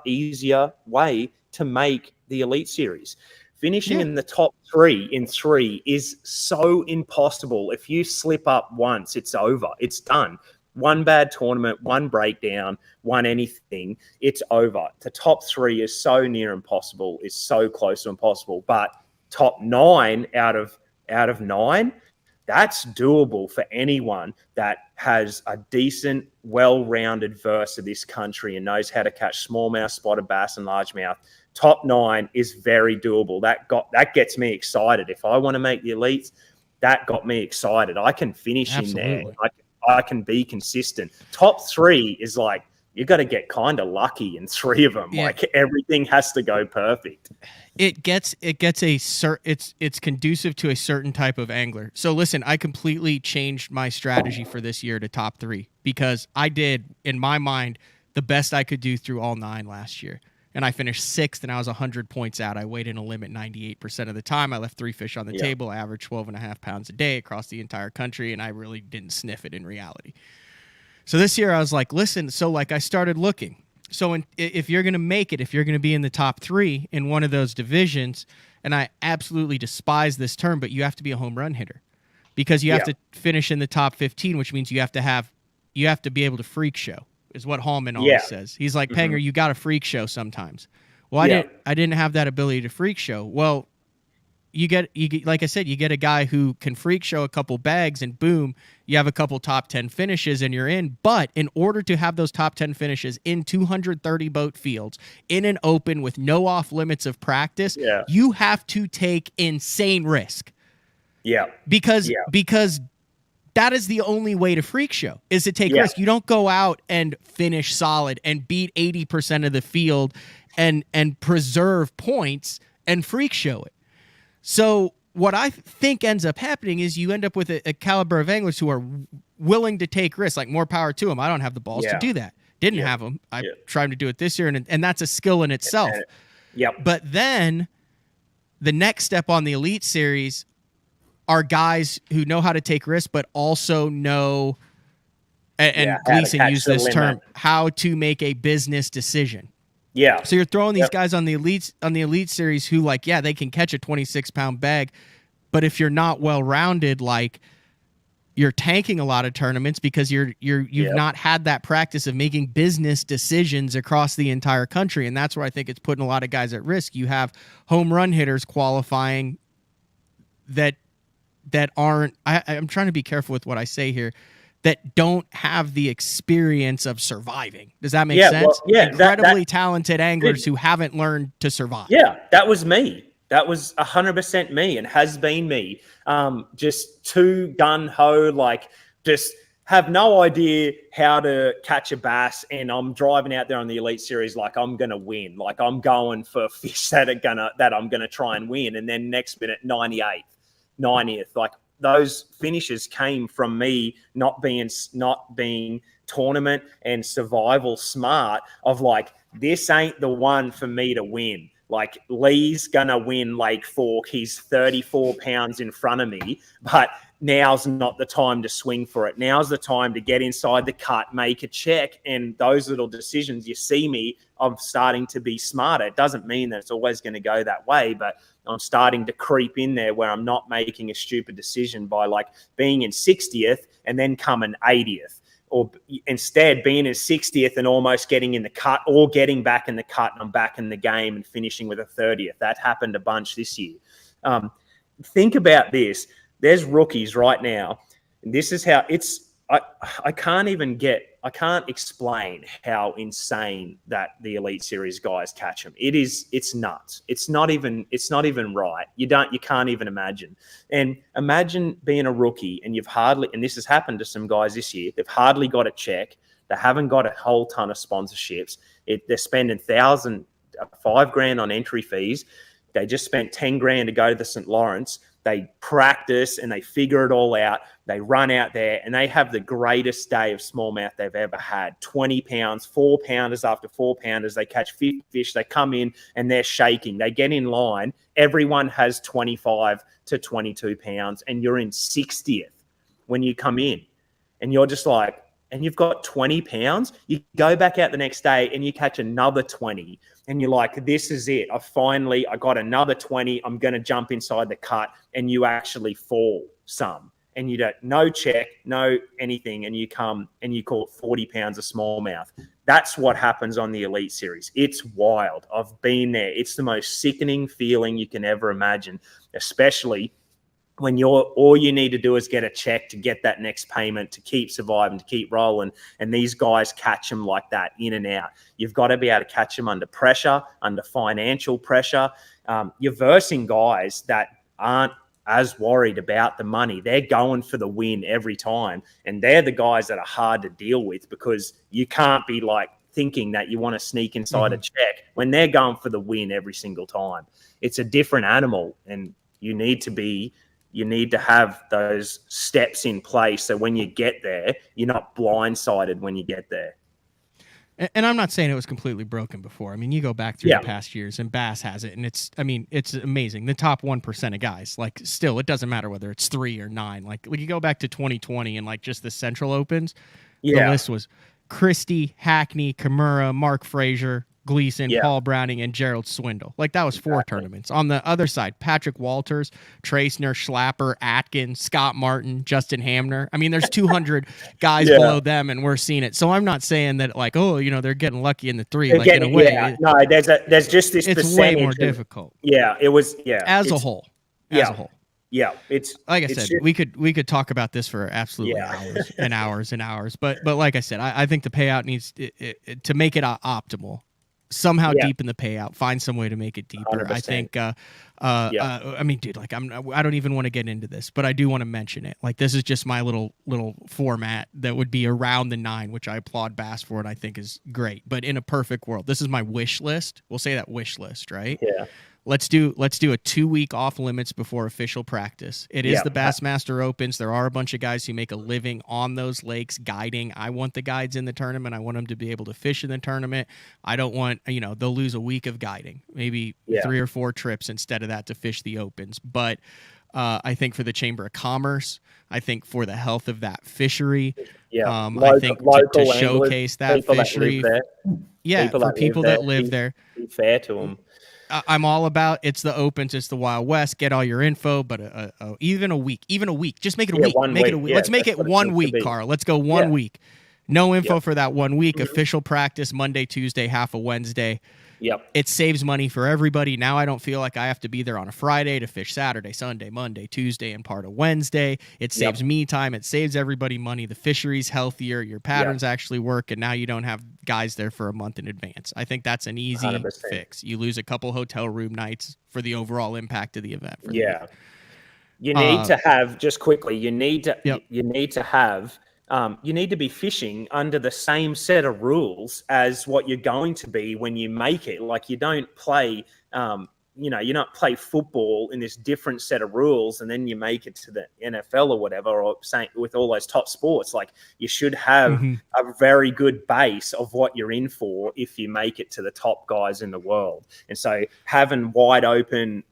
[SPEAKER 3] easier way to make the Elite Series. Finishing in the top 3 in 3 is so impossible. If you slip up once, it's over. It's done. One bad tournament, one breakdown, one anything, it's over. The top 3 is so near impossible, is so close to impossible. But top 9 out of 9, that's doable for anyone that has a decent, well-rounded verse of this country and knows how to catch smallmouth, spotted bass, and largemouth. Top 9 is very doable. That gets me excited. If I want to make the elites, that got me excited. I can finish in there. I can be consistent. Top 3 is like, you got to get kind of lucky in 3 of them. Like, everything has to go perfect.
[SPEAKER 1] It's conducive to a certain type of angler. So listen, I completely changed my strategy for this year to top 3 because I did, in my mind, the best I could do through all 9 last year. And I finished 6th, and I was 100 points out. I weighed in a limit 98% of the time. I left 3 fish on the table. I averaged 12.5 pounds a day across the entire country, and I really didn't sniff it in reality. So this year I was like, listen, so like I started looking. So if you're going to make it, if you're going to be in the top 3 in one of those divisions, and I absolutely despise this term, but you have to be a home run hitter because you have to finish in the top 15, which means you have to be able to freak show. Is what Hallman always says. He's like, Penger, you got a freak show sometimes. Well, I didn't have that ability to freak show. Well, you get like I said, you get a guy who can freak show a couple bags and boom, you have a couple top 10 finishes and you're in. But in order to have those top 10 finishes in 230 boat fields in an open with no off limits of practice, you have to take insane risk. Because that is the only way to freak show, is to take risk. You don't go out and finish solid and beat 80% of the field and preserve points and freak show it. So what I think ends up happening is you end up with a caliber of anglers who are willing to take risks. Like, more power to them. I don't have the balls to do that. Didn't have them. I tried to do it this year, and that's a skill in itself. But then the next step on the Elite Series are guys who know how to take risks, but also know, and Gleason used this term, how to make a business decision. So you're throwing these guys on the Elite Series who, like, they can catch a 26-pound bag, but if you're not well-rounded, like, you're tanking a lot of tournaments because you've not had that practice of making business decisions across the entire country, and that's where I think it's putting a lot of guys at risk. You have home run hitters qualifying that aren't, I'm trying to be careful with what I say here, that don't have the experience of surviving. Does that make sense?
[SPEAKER 3] Well,
[SPEAKER 1] incredibly talented anglers who haven't learned to survive.
[SPEAKER 3] That was me. That was 100% me and has been me. Just too gun-ho, like, just have no idea how to catch a bass, and I'm driving out there on the Elite Series like I'm gonna win. Like, I'm going for fish that I'm gonna try and win, and then next minute 98th. 90th, like, those finishes came from me not being tournament and survival smart, of like, this ain't the one for me to win. Like, Lee's gonna win Lake Fork, he's 34 pounds in front of me, but now's not the time to swing for it. Now's the time to get inside the cut, make a check, and those little decisions. You see me, I'm starting to be smarter. It doesn't mean that it's always going to go that way, but I'm starting to creep in there where I'm not making a stupid decision by like being in 60th and then coming 80th, or instead being in 60th and almost getting in the cut, or getting back in the cut and I'm back in the game and finishing with a 30th. That happened a bunch this year. Think about this. There's rookies right now. And this is how I can't explain how insane that the Elite Series guys catch them. It's nuts. It's not even right. You can't even imagine. And imagine being a rookie and and this has happened to some guys this year, they've hardly got a check. They haven't got a whole ton of sponsorships. They're spending $5,000 on entry fees. They just spent $10,000 to go to the St. Lawrence. They practice and they figure it all out. They run out there and they have the greatest day of smallmouth they've ever had. 20 pounds, 4-pounders after 4-pounders. They catch 50 fish. They come in and they're shaking. They get in line. Everyone has 25 to 22 pounds and you're in 60th when you come in. And you're just like, and you've got 20 pounds. You go back out the next day and you catch another 20. And you're like, this is it. I got another 20. I'm going to jump inside the cut. And you actually fall some. And you don't, no check, no anything. And you come and you caught 40 pounds of smallmouth. That's what happens on the Elite Series. It's wild. I've been there. It's the most sickening feeling you can ever imagine, especially when all you need to do is get a check to get that next payment, to keep surviving, to keep rolling. And these guys catch them like that, in and out. You've got to be able to catch them under pressure, under financial pressure. You're versing guys that aren't as worried about the money. They're going for the win every time. And they're the guys that are hard to deal with, because you can't be like thinking that you want to sneak inside a check when they're going for the win every single time. It's a different animal, and you need to have those steps in place so when you get there, you're not blindsided when you get there.
[SPEAKER 1] And I'm not saying it was completely broken before. I mean, you go back through the past years and Bass has it, and it's amazing. The top 1% of guys, like, still, it doesn't matter whether it's 3 or 9. Like, when you go back to 2020 and like just the Central Opens, the list was Christie, Hackney, Kimura, Mark Frazier, Gleason, Paul Browning, and Gerald Swindle. Like, that was 4 tournaments. On the other side, Patrick Walters, Tracner, Schlapper, Atkins, Scott Martin, Justin Hamner. I mean, there's 200 guys below them, and we're seeing it. So I'm not saying that, like, they're getting lucky in the 3. Like, in a way.
[SPEAKER 3] No, there's just this
[SPEAKER 1] it's way more difficult.
[SPEAKER 3] It was,
[SPEAKER 1] As a whole.
[SPEAKER 3] Yeah, it's
[SPEAKER 1] like I said, we could talk about this for absolutely hours and hours and hours. But like I said, I think the payout needs to make it optimal. Somehow deepen the payout, find some way to make it deeper. 100%. I think, I mean, dude, like, I don't even want to get into this, but I do want to mention it. Like, this is just my little format that would be around the 9, which I applaud Bass for, and I think is great. But in a perfect world, this is my wish list. We'll say that wish list, right?
[SPEAKER 3] Yeah.
[SPEAKER 1] Let's do a 2-week off limits before official practice. It is the Bassmaster Opens. There are a bunch of guys who make a living on those lakes guiding. I want the guides in the tournament. I want them to be able to fish in the tournament. I don't want, they'll lose a week of guiding, maybe 3 or 4 trips instead of that to fish the Opens. But I think for the Chamber of Commerce, I think for the health of that fishery, I think to showcase that fishery. For people that live there.
[SPEAKER 3] Be fair to them.
[SPEAKER 1] I'm all about it's the Opens, it's the Wild West. Get all your info, but even a week, just make it a week. Make it a week. Let's make it 1 week, Carl. Let's go 1 week. No info for that 1 week. Official practice Monday, Tuesday, half a Wednesday.
[SPEAKER 3] Yep.
[SPEAKER 1] It saves money for everybody. Now I don't feel like I have to be there on a Friday to fish Saturday, Sunday, Monday, Tuesday, and part of Wednesday. It saves me time. It saves everybody money. The fishery's healthier. Your patterns actually work, and now you don't have guys there for a month in advance. I think that's an easy 100%. Fix. You lose a couple hotel room nights for the overall impact of the event.
[SPEAKER 3] You need to have, just quickly, you need to have you need to be fishing under the same set of rules as what you're going to be when you make it. Like, you don't play, you don't play football in this different set of rules and then you make it to the NFL or whatever, or with all those top sports. Like, you should have a very good base of what you're in for if you make it to the top guys in the world. And so having wide open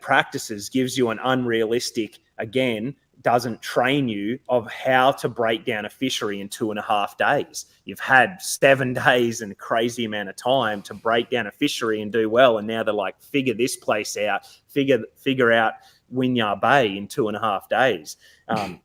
[SPEAKER 3] practices gives you an unrealistic, again, doesn't train you of how to break down a fishery in 2.5 days. You've had 7 days and a crazy amount of time to break down a fishery and do well, and now they're like, figure this place out, figure out Wynyard Bay in 2.5 days.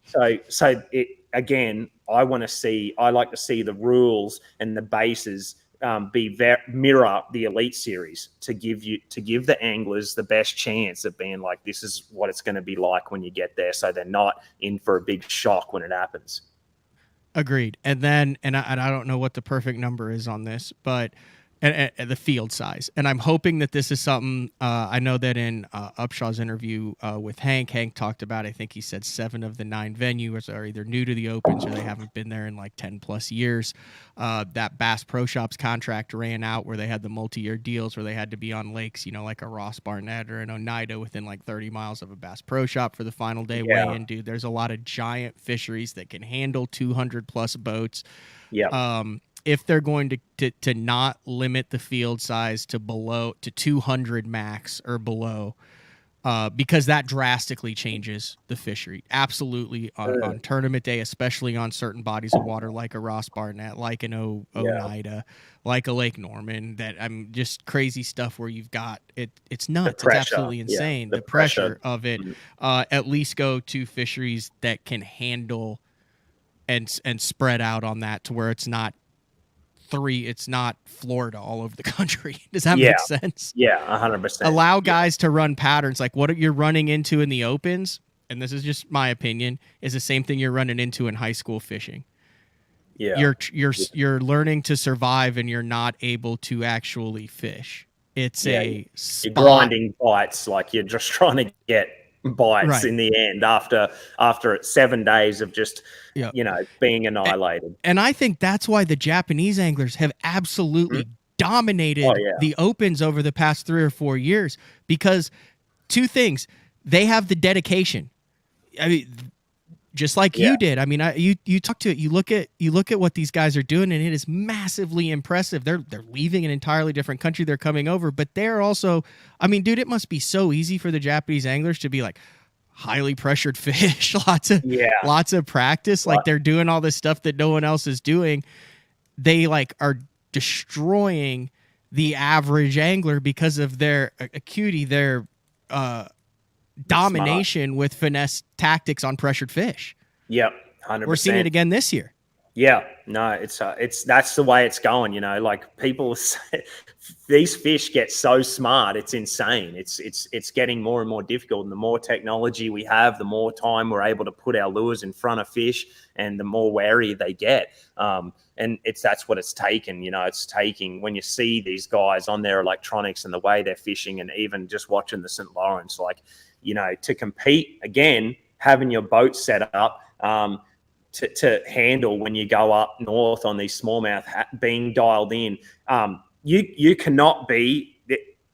[SPEAKER 3] So it again, I like to see the rules and the bases mirror the Elite Series to give the anglers the best chance of being like, this is what it's going to be like when you get there, so they're not in for a big shock when it happens.
[SPEAKER 1] Agreed. And then, and I don't know what the perfect number is on this, but and the field size. And I'm hoping that this is something, I know that in Upshaw's interview with Hank talked about, I think he said 7 of the 9 venues are either new to the Opens or they haven't been there in like 10 plus years. That Bass Pro Shops contract ran out where they had the multi-year deals where they had to be on lakes, like a Ross Barnett or an Oneida within like 30 miles of a Bass Pro Shop for the final day weigh-in. Dude, there's a lot of giant fisheries that can handle 200 plus boats.
[SPEAKER 3] Yeah.
[SPEAKER 1] If they're going to not limit the field size to 200 max or below, because that drastically changes the fishery. Absolutely on tournament day, especially on certain bodies of water like a Ross Barnett, like an Oneida, like a Lake Norman, that I'm just crazy stuff where you've got it. It's nuts. It's absolutely insane. The pressure of it. At least go to fisheries that can handle and spread out on that to where it's not Florida all over the country. Does that make sense?
[SPEAKER 3] Yeah, 100%.
[SPEAKER 1] Allow guys to run patterns like what you're running into in the Opens, and this is just my opinion, is the same thing you're running into in high school fishing.
[SPEAKER 3] Yeah.
[SPEAKER 1] You're learning to survive and you're not able to actually fish. It's a spot.
[SPEAKER 3] You're grinding bites, like you're just trying to get bites in the end after 7 days of just being annihilated.
[SPEAKER 1] And I think that's why the Japanese anglers have absolutely dominated the Opens over the past 3 or 4 years, because 2 things: they have the dedication. I mean, just like you did. I mean, you talk to it. You look at what these guys are doing, and it is massively impressive. They're leaving an entirely different country. They're coming over, but they're also. I mean, dude, it must be so easy for the Japanese anglers to be like highly pressured fish, lots of practice. Like they're doing all this stuff that no one else is doing. They like are destroying the average angler because of their acuity, their domination with finesse tactics on pressured fish.
[SPEAKER 3] Yep, 100%.
[SPEAKER 1] We're seeing it again this year.
[SPEAKER 3] Yeah, no, it's that's the way it's going. Like people say, these fish get so smart, it's insane. It's getting more and more difficult, and the more technology we have, the more time we're able to put our lures in front of fish, and the more wary they get. And that's what it's taken. It's taking, when you see these guys on their electronics and the way they're fishing, and even just watching the St. Lawrence, like, to compete again, having your boat set up. To handle when you go up north on these smallmouth, being dialed in. You cannot be,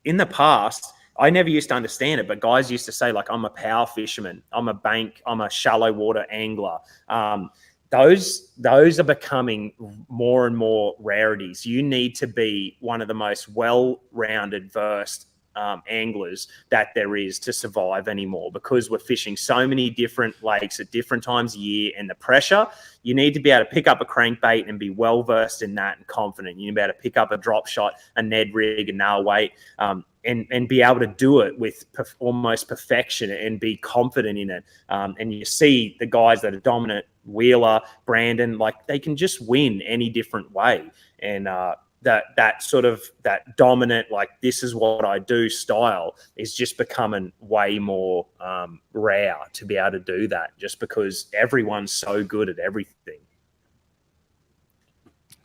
[SPEAKER 3] in the past, I never used to understand it, but guys used to say, like, I'm a power fisherman, I'm a bank, I'm a shallow water angler. Those are becoming more and more rarities. You need to be one of the most well-rounded, versed anglers that there is to survive anymore, because we're fishing so many different lakes at different times of year, and the pressure, you need to be able to pick up a crankbait and be well versed in that and confident. You need to be able to pick up a drop shot, a Ned rig, a nail weight, and be able to do it with almost perfection and be confident in it. And you see the guys that are dominant, Wheeler, Brandon, like they can just win any different way. And that dominant, like, this is what I do style is just becoming way more rare to be able to do that, just because everyone's so good at everything.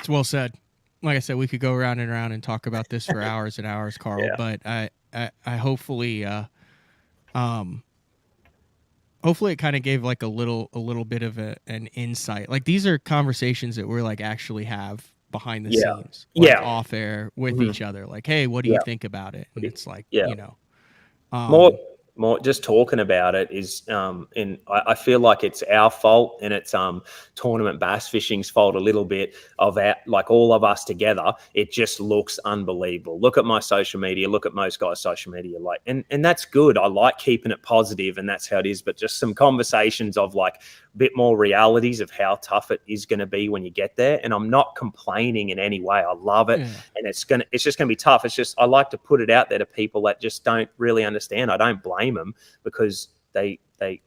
[SPEAKER 1] It's well said. Like I said, we could go around and around and talk about this for hours and hours, Carl, but I hopefully it kind of gave like a little bit of an insight. Like, these are conversations that we're like actually have behind the scenes, like off air with each other. Like, hey, what do you think about it? And it's like,
[SPEAKER 3] more just talking about it is, and I feel like it's our fault, and it's tournament bass fishing's fault a little bit of like all of us together. It just looks unbelievable. Look at my social media. Look at most guys' social media. Like, and that's good. I like keeping it positive, and that's how it is. But just some conversations of like a bit more realities of how tough it is going to be when you get there. And I'm not complaining in any way. I love it, and it's just gonna be tough. It's just I like to put it out there to people that just don't really understand. I don't blame them because they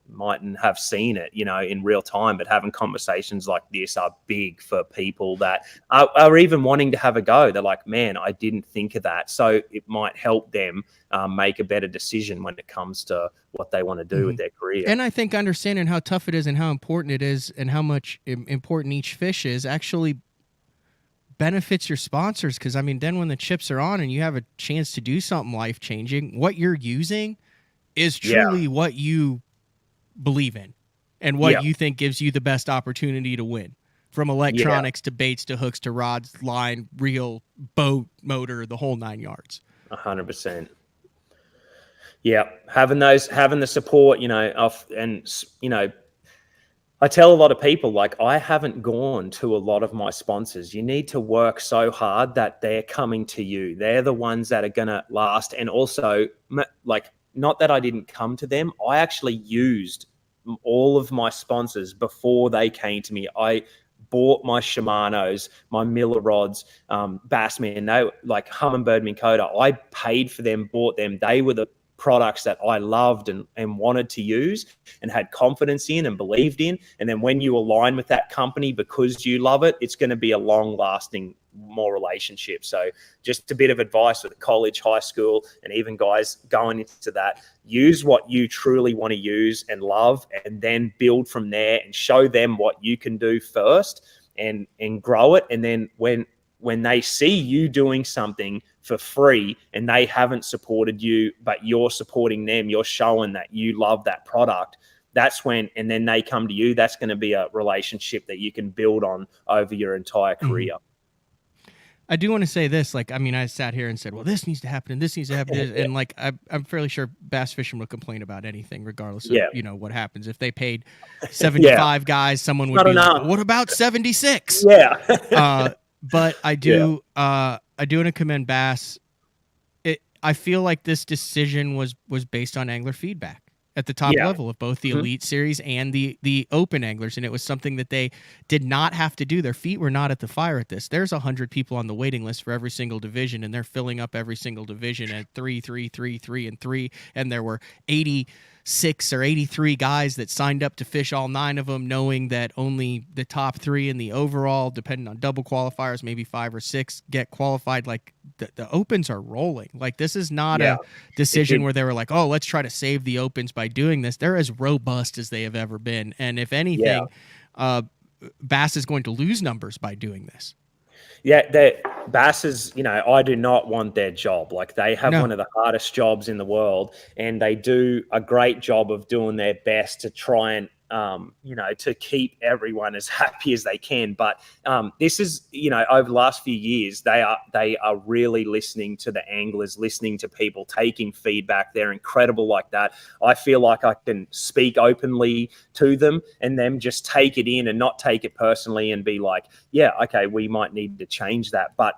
[SPEAKER 3] mightn't have seen it, in real time, but having conversations like this are big for people that are even wanting to have a go. They're like, man, I didn't think of that. So it might help them make a better decision when it comes to what they want to do with their career.
[SPEAKER 1] And I think understanding how tough it is and how important it is and how much important each fish is actually benefits your sponsors. Because, I mean, then when the chips are on and you have a chance to do something life-changing, what you're using is truly what you believe in and what you think gives you the best opportunity to win, from electronics to baits to hooks to rods, line, reel, boat, motor, the whole 9 yards.
[SPEAKER 3] 100%. Yeah. Having the support, I tell a lot of people, like, I haven't gone to a lot of my sponsors. You need to work so hard that they're coming to you. They're the ones that are going to last. And also, like, not that I didn't come to them. I actually used all of my sponsors before they came to me. I bought my Shimano's, my Miller rods, Bassman, they like Humminbird Minn Kota. I paid for them, bought them. They were the products that I loved and wanted to use and had confidence in and believed in. And then when you align with that company because you love it, it's going to be a long-lasting more relationship. So just a bit of advice with college, high school, and even guys going into that, use what you truly want to use and love, and then build from there and show them what you can do first and grow it. And then when they see you doing something for free and they haven't supported you, but you're supporting them, you're showing that you love that product, that's when, and then they come to you, that's going to be a relationship that you can build on over your entire career.
[SPEAKER 1] I do want to say this, like, I mean, I sat here and said, well, this needs to happen and this needs to happen. And like, I'm fairly sure bass fishing will complain about anything, regardless of, what happens. If they paid 75 guys, someone would be like, what about 76?
[SPEAKER 3] Yeah.
[SPEAKER 1] But I do, I do want to commend Bass. I feel like this decision was based on angler feedback at the top level of both the Elite Series and the Open anglers, and it was something that they did not have to do. Their feet were not at the fire at this. There's 100 people on the waiting list for every single division, and they're filling up every single division at 3, 3, 3, 3, and 3, and there were 86 or 83 guys that signed up to fish all 9 of them, knowing that only the top 3 in the overall, depending on double qualifiers, maybe 5 or 6 get qualified. Like the Opens are rolling. Like, this is not a decision where they were like, oh, let's try to save the Opens by doing this. They're as robust as they have ever been. And if anything, Bass is going to lose numbers by doing this.
[SPEAKER 3] Yeah, Bass is, I do not want their job. Like, they have one of the hardest jobs in the world, and they do a great job of doing their best to try and, to keep everyone as happy as they can. But this is, over the last few years, they are really listening to the anglers, listening to people, taking feedback. They're incredible like that. I feel like I can speak openly to them and them just take it in and not take it personally and be like, yeah, okay, we might need to change that. But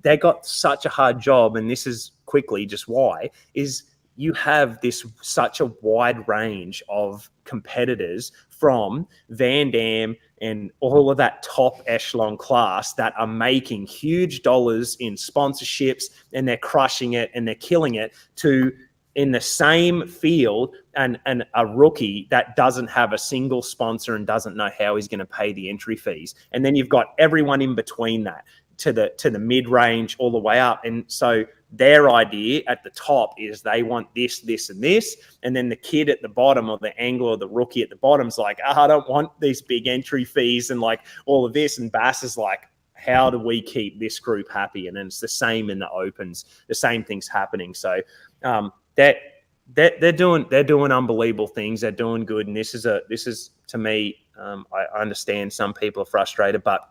[SPEAKER 3] they got such a hard job, and this is quickly just why, is you have such a wide range of competitors from Van Dam and all of that top echelon class that are making huge dollars in sponsorships, and they're crushing it and they're killing it, to in the same field and a rookie that doesn't have a single sponsor and doesn't know how he's going to pay the entry fees. And then you've got everyone in between that to the mid range all the way up. And so their idea at the top is they want this, this, and this. And then the kid at the bottom, or the angler or the rookie at the bottom, is like, I don't want these big entry fees and like all of this. And Bass is like, how do we keep this group happy? And then it's the same in the Opens. The same thing's happening. So they're doing unbelievable things. They're doing good. And this is to me, I understand some people are frustrated, but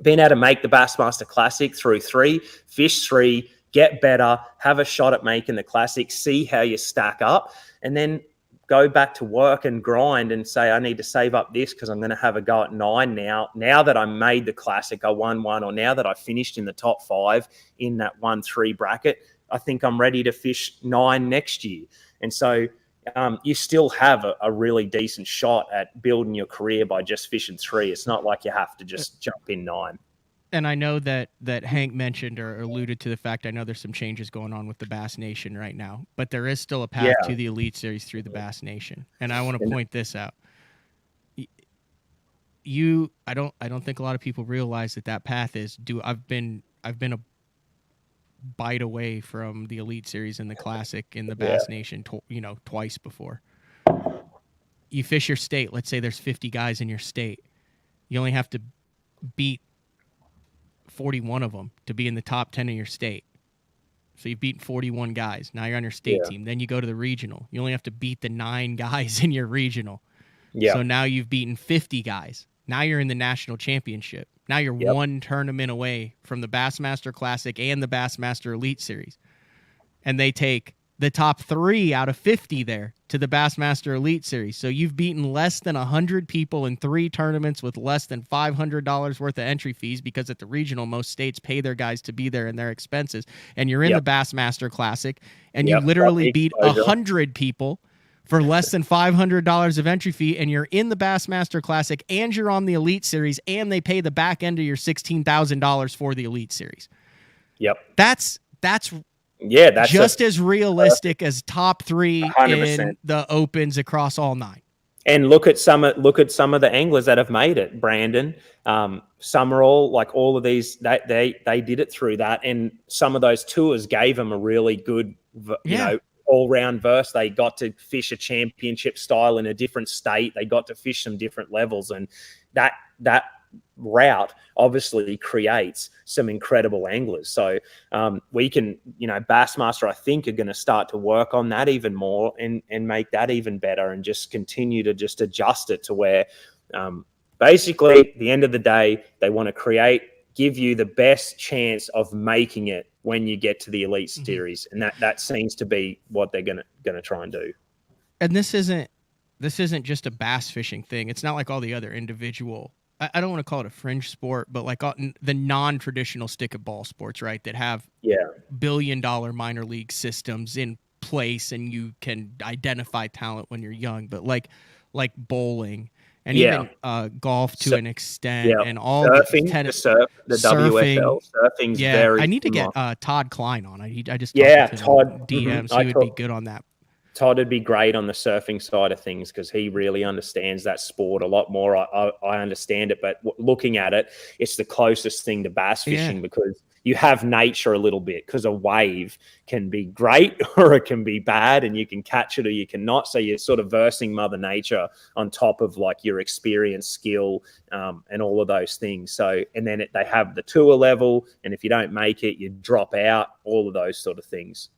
[SPEAKER 3] being able to make the Bassmaster Classic through 3, fish 3, get better, have a shot at making the classic, see how you stack up, and then go back to work and grind and say, I need to save up this because I'm going to have a go at 9 now. Now that I made the classic, I won one, or now that I finished in the top 5 in that 1-3 bracket, I think I'm ready to fish 9 next year. And so you still have a really decent shot at building your career by just fishing 3. It's not like you have to just jump in 9.
[SPEAKER 1] And I know that Hank mentioned or alluded to the fact, I know there's some changes going on with the Bass Nation right now, but there is still a path to the Elite Series through the Bass Nation. And I want to point this out. I don't think a lot of people realize that path is I've been a bite away from the Elite Series and the Classic in the Bass Nation, twice before. You fish your state. Let's say there's 50 guys in your state. You only have to beat 41 of them to be in the top 10 of your state. So you've beaten 41 guys. Now you're on your state team. Then you go to the regional. You only have to beat the 9 guys in your regional. Yeah. So now you've beaten 50 guys. Now you're in the national championship. Now you're one tournament away from the Bassmaster Classic and the Bassmaster Elite Series. And they take the top 3 out of 50 there to the Bassmaster Elite Series. So you've beaten less than 100 people in 3 tournaments with less than $500 worth of entry fees, because at the regional, most states pay their guys to be there and their expenses. And you're in the Bassmaster Classic, and you literally beat 100 people for less than $500 of entry fee, and you're in the Bassmaster Classic, and you're on the Elite Series, and they pay the back end of your $16,000 for the Elite Series.
[SPEAKER 3] Yep.
[SPEAKER 1] That's just as realistic as top 3 100%. In the Opens across all 9.
[SPEAKER 3] And look at some of the anglers that have made it, Brandon. Some are all of these. They did it through that, and some of those tours gave them a really good, all-round verse. They got to fish a championship style in a different state. They got to fish some different levels, and that route obviously creates some incredible anglers. So we can, Bassmaster, I think, are going to start to work on that even more and make that even better, and just continue to just adjust it to where basically at the end of the day, they want to give you the best chance of making it when you get to the Elite Series. And that seems to be what they're going to try and do.
[SPEAKER 1] And this isn't just a bass fishing thing. It's not like all the other individual, I don't want to call it a fringe sport, but like the non-traditional stick and ball sports, right? That have billion-dollar minor league systems in place, and you can identify talent when you're young. But like bowling and even golf to an extent, and all
[SPEAKER 3] surfing,
[SPEAKER 1] tennis,
[SPEAKER 3] the WFL surfing's very.
[SPEAKER 1] I need to
[SPEAKER 3] similar.
[SPEAKER 1] get Todd Klein on. I just talked to
[SPEAKER 3] Todd
[SPEAKER 1] DMs. He would be good on that.
[SPEAKER 3] Todd would be great on the surfing side of things, because he really understands that sport a lot more. I understand it, but looking at it, it's the closest thing to bass fishing, because you have nature a little bit, because a wave can be great or it can be bad, and you can catch it or you cannot. So you're sort of versing Mother Nature on top of like your experience, skill, and all of those things. So, and then they have the tour level, and if you don't make it, you drop out, all of those sort of things.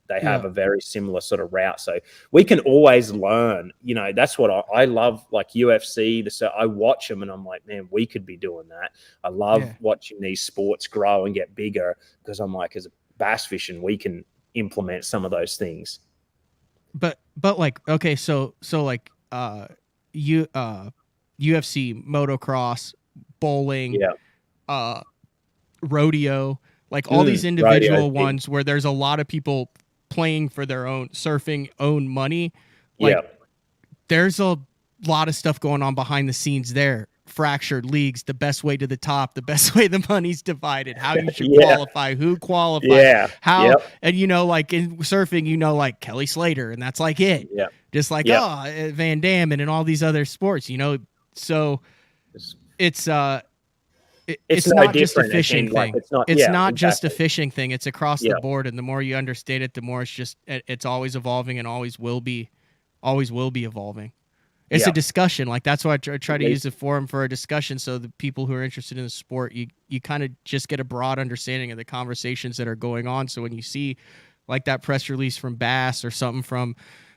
[SPEAKER 3] They have a very similar sort of route. So we can always learn, that's what I love, like UFC. So I watch them and I'm like, man, we could be doing that. I love watching these sports grow and get bigger, because I'm like, as a bass fishing, we can implement some of those things.
[SPEAKER 1] But like, okay, so like UFC, motocross, bowling, rodeo, like all these individual ones where there's a lot of people playing for their own own money. Like there's a lot of stuff going on behind the scenes there. Fractured leagues, the best way to the top, the best way the money's divided, how you should qualify, who qualifies, how, and like in surfing, like Kelly Slater, and that's like it. Just like Van Damme and in all these other sports, so it's not just a fishing thing. It's not just a fishing thing. It's across the board, and the more you understand it, the more it's always evolving and always will be evolving. It's a discussion. Like that's why I try to use the forum for a discussion, so the people who are interested in the sport, you kind of just get a broad understanding of the conversations that are going on. So when you see like that press release from Bass or something from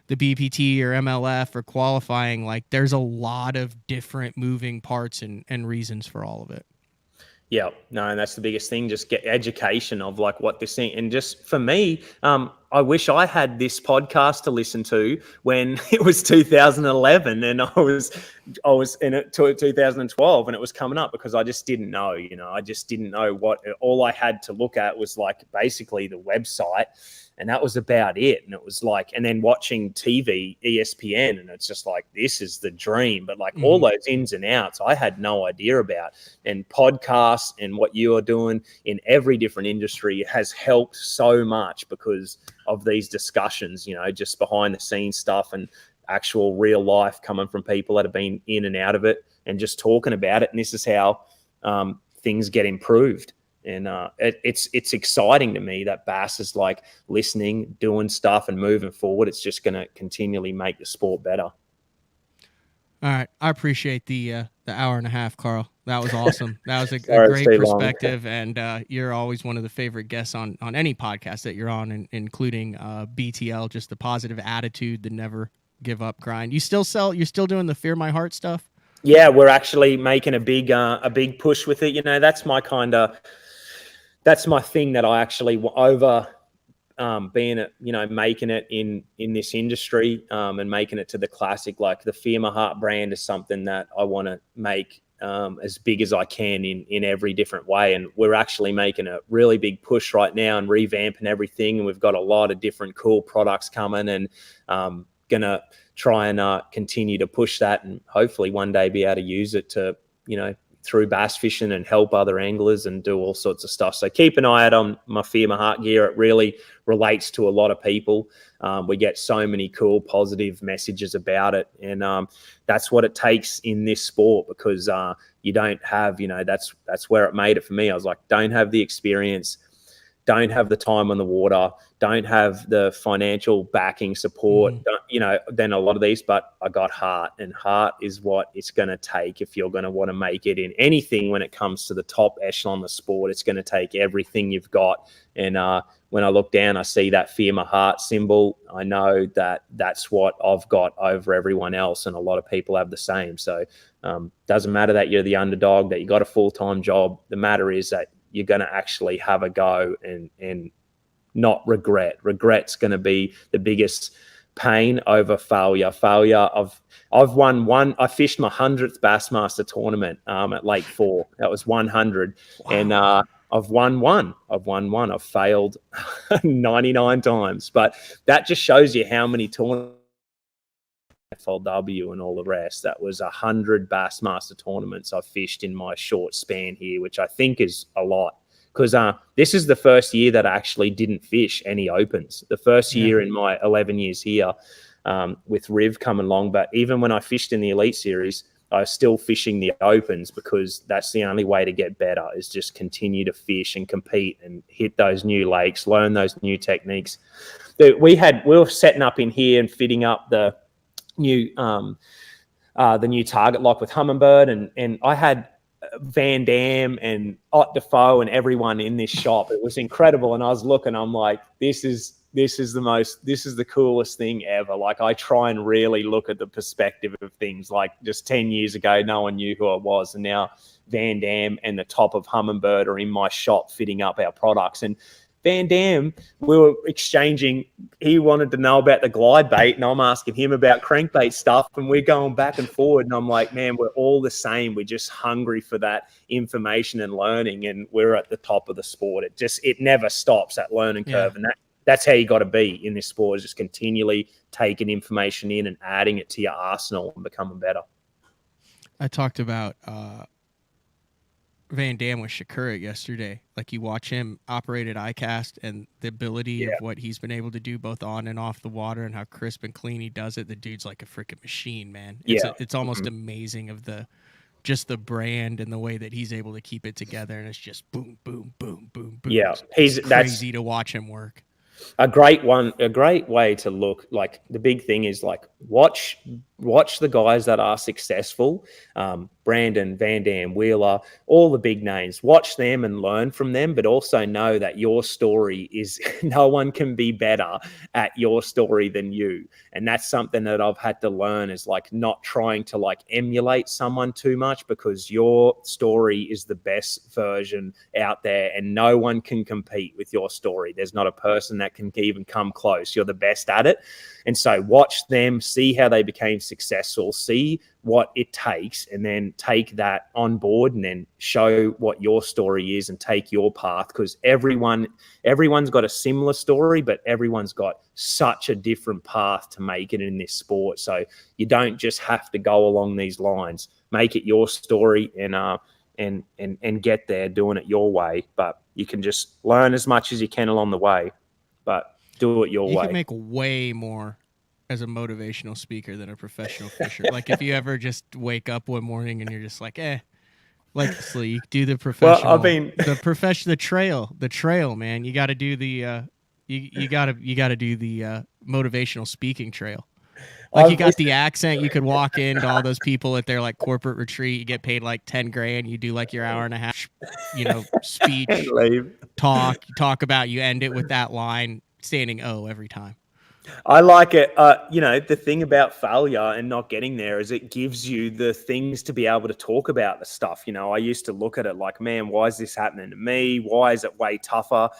[SPEAKER 1] the BPT or MLF or qualifying, like there's a lot of different moving parts and reasons for all of it.
[SPEAKER 3] Yeah, no, and that's the biggest thing. Just get education of like what this thing, and just for me, I wish I had this podcast to listen to when it was 2011 and I was in it to 2012 and it was coming up, because I just didn't know. I just didn't know what. All I had to look at was like basically the website. And that was about it. And it was like, and then watching TV, ESPN, and it's just like, this is the dream. But like all those ins and outs, I had no idea about. And podcasts and what you are doing in every different industry has helped so much because of these discussions, just behind the scenes stuff and actual real life coming from people that have been in and out of it and just talking about it. And this is how things get improved. And it's exciting to me that Bass is like listening, doing stuff and moving forward. It's just going to continually make the sport better.
[SPEAKER 1] All right. I appreciate the hour and a half, Carl. That was awesome. That was a great perspective. And you're always one of the favorite guests on any podcast that you're on, including BTL, just the positive attitude, the never give up grind. You're still doing the Fear My Heart stuff?
[SPEAKER 3] Yeah, we're actually making a big push with it. That's my thing that I actually over being making it in this industry and making it to the classic. Like the Fear My Heart brand is something that I want to make as big as I can in every different way. And we're actually making a really big push right now and revamping everything. And we've got a lot of different cool products coming, and gonna try and continue to push that, and hopefully one day be able to use it to through bass fishing and help other anglers and do all sorts of stuff. So keep an eye out on my Fear My Heart gear. It really relates to a lot of people. We get so many cool, positive messages about it. And that's what it takes in this sport, because you don't have, that's where it made it for me. I was like, don't have the experience, don't have the time on the water, don't have the financial backing support, then a lot of these, but I got heart, and heart is what it's going to take if you're going to want to make it in anything. When it comes to the top echelon of the sport, it's going to take everything you've got. And when I look down, I see that Fear My Heart symbol. I know that that's what I've got over everyone else, and a lot of people have the same. So doesn't matter that you're the underdog, that you got a full-time job. The matter is that you're going to actually have a go and not regret. Regret's going to be the biggest pain over failure. I've won one. I fished my 100th Bassmaster tournament at Lake 4. That was 100. Wow. And I've won one. I've failed 99 times. But that just shows you how many tournaments, FLW and all the rest. That was 100 Bassmaster tournaments I fished in my short span here, which I think is a lot. Because this is the first year that I actually didn't fish any opens. The first year in my 11 years here with Riv coming along. But even when I fished in the Elite Series, I was still fishing the opens, because that's the only way to get better, is just continue to fish and compete and hit those new lakes, learn those new techniques. We were setting up in here and fitting up the new target lock with Humminbird, and I had Van Dam and Ott Defoe and everyone in this shop. It was incredible. And I was looking, I'm like, this is the coolest thing ever. Like, I try and really look at the perspective of things. Like, just 10 years ago, no one knew who I was. And now Van Dam and the top of Humminbird are in my shop fitting up our products. And Van Dam, we were exchanging. He wanted to know about the glide bait, and I'm asking him about crankbait stuff, and we're going back and forward. And I'm like, man, we're all the same. We're just hungry for that information and learning, and we're at the top of the sport. It never stops, that learning curve, and that's how you got to be in this sport, is just continually taking information in and adding it to your arsenal and becoming better.
[SPEAKER 1] I talked about Van Dam with Shakura yesterday. Like, you watch him operate at ICAST and the ability of what he's been able to do both on and off the water, and how crisp and clean he does it. The dude's like a freaking machine, man. It's almost amazing of the brand and the way that he's able to keep it together, and it's just boom, boom, boom, boom, boom.
[SPEAKER 3] Yeah,
[SPEAKER 1] it's crazy to watch him work.
[SPEAKER 3] A great way to look. Like, the big thing is, like, watch the guys that are successful, Brandon, Van Dam, Wheeler, all the big names. Watch them and learn from them, but also know that your story is no one can be better at your story than you. And that's something that I've had to learn, is like not trying to like emulate someone too much, because your story is the best version out there and no one can compete with your story. There's not a person that can even come close. You're the best at it. And so watch them, see how they became successful, see what it takes, and then take that on board and then show what your story is and take your path, because everyone's got a similar story, but everyone's got such a different path to make it in this sport. So you don't just have to go along these lines. Make it your story and get there doing it your way. But you can just learn as much as you can along the way, but do it your way.
[SPEAKER 1] You can make way more as a motivational speaker than a professional fisher. Like if you ever just wake up one morning and you're just like, like so you do the professional.
[SPEAKER 3] Well, I mean,
[SPEAKER 1] the trail, man. You got to do the you got to do the motivational speaking trail. Like you got the accent, you could walk into all those people at their like corporate retreat, you get paid like $10,000, you do like your hour and a half, speech, talk about, you end it with that line, standing O every time.
[SPEAKER 3] I like it. The thing about failure and not getting there is it gives you the things to be able to talk about the stuff. I used to look at it like, man, why is this happening to me? Why is it way tougher?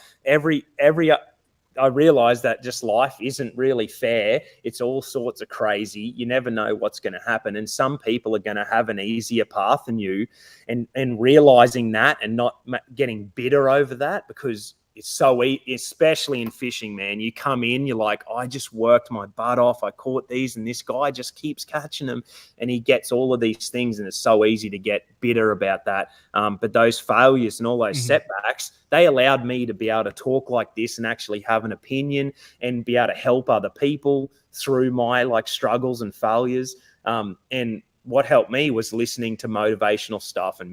[SPEAKER 3] I realized that just life isn't really fair. It's all sorts of crazy. You never know what's going to happen. And some people are going to have an easier path than you, and realizing that and not getting bitter over that, because it's so easy, especially in fishing, man. You come in, you're like, I just worked my butt off. I caught these, and this guy just keeps catching them, and he gets all of these things, and it's so easy to get bitter about that. But those failures and all those setbacks, they allowed me to be able to talk like this and actually have an opinion and be able to help other people through my like struggles and failures. And what helped me was listening to motivational stuff and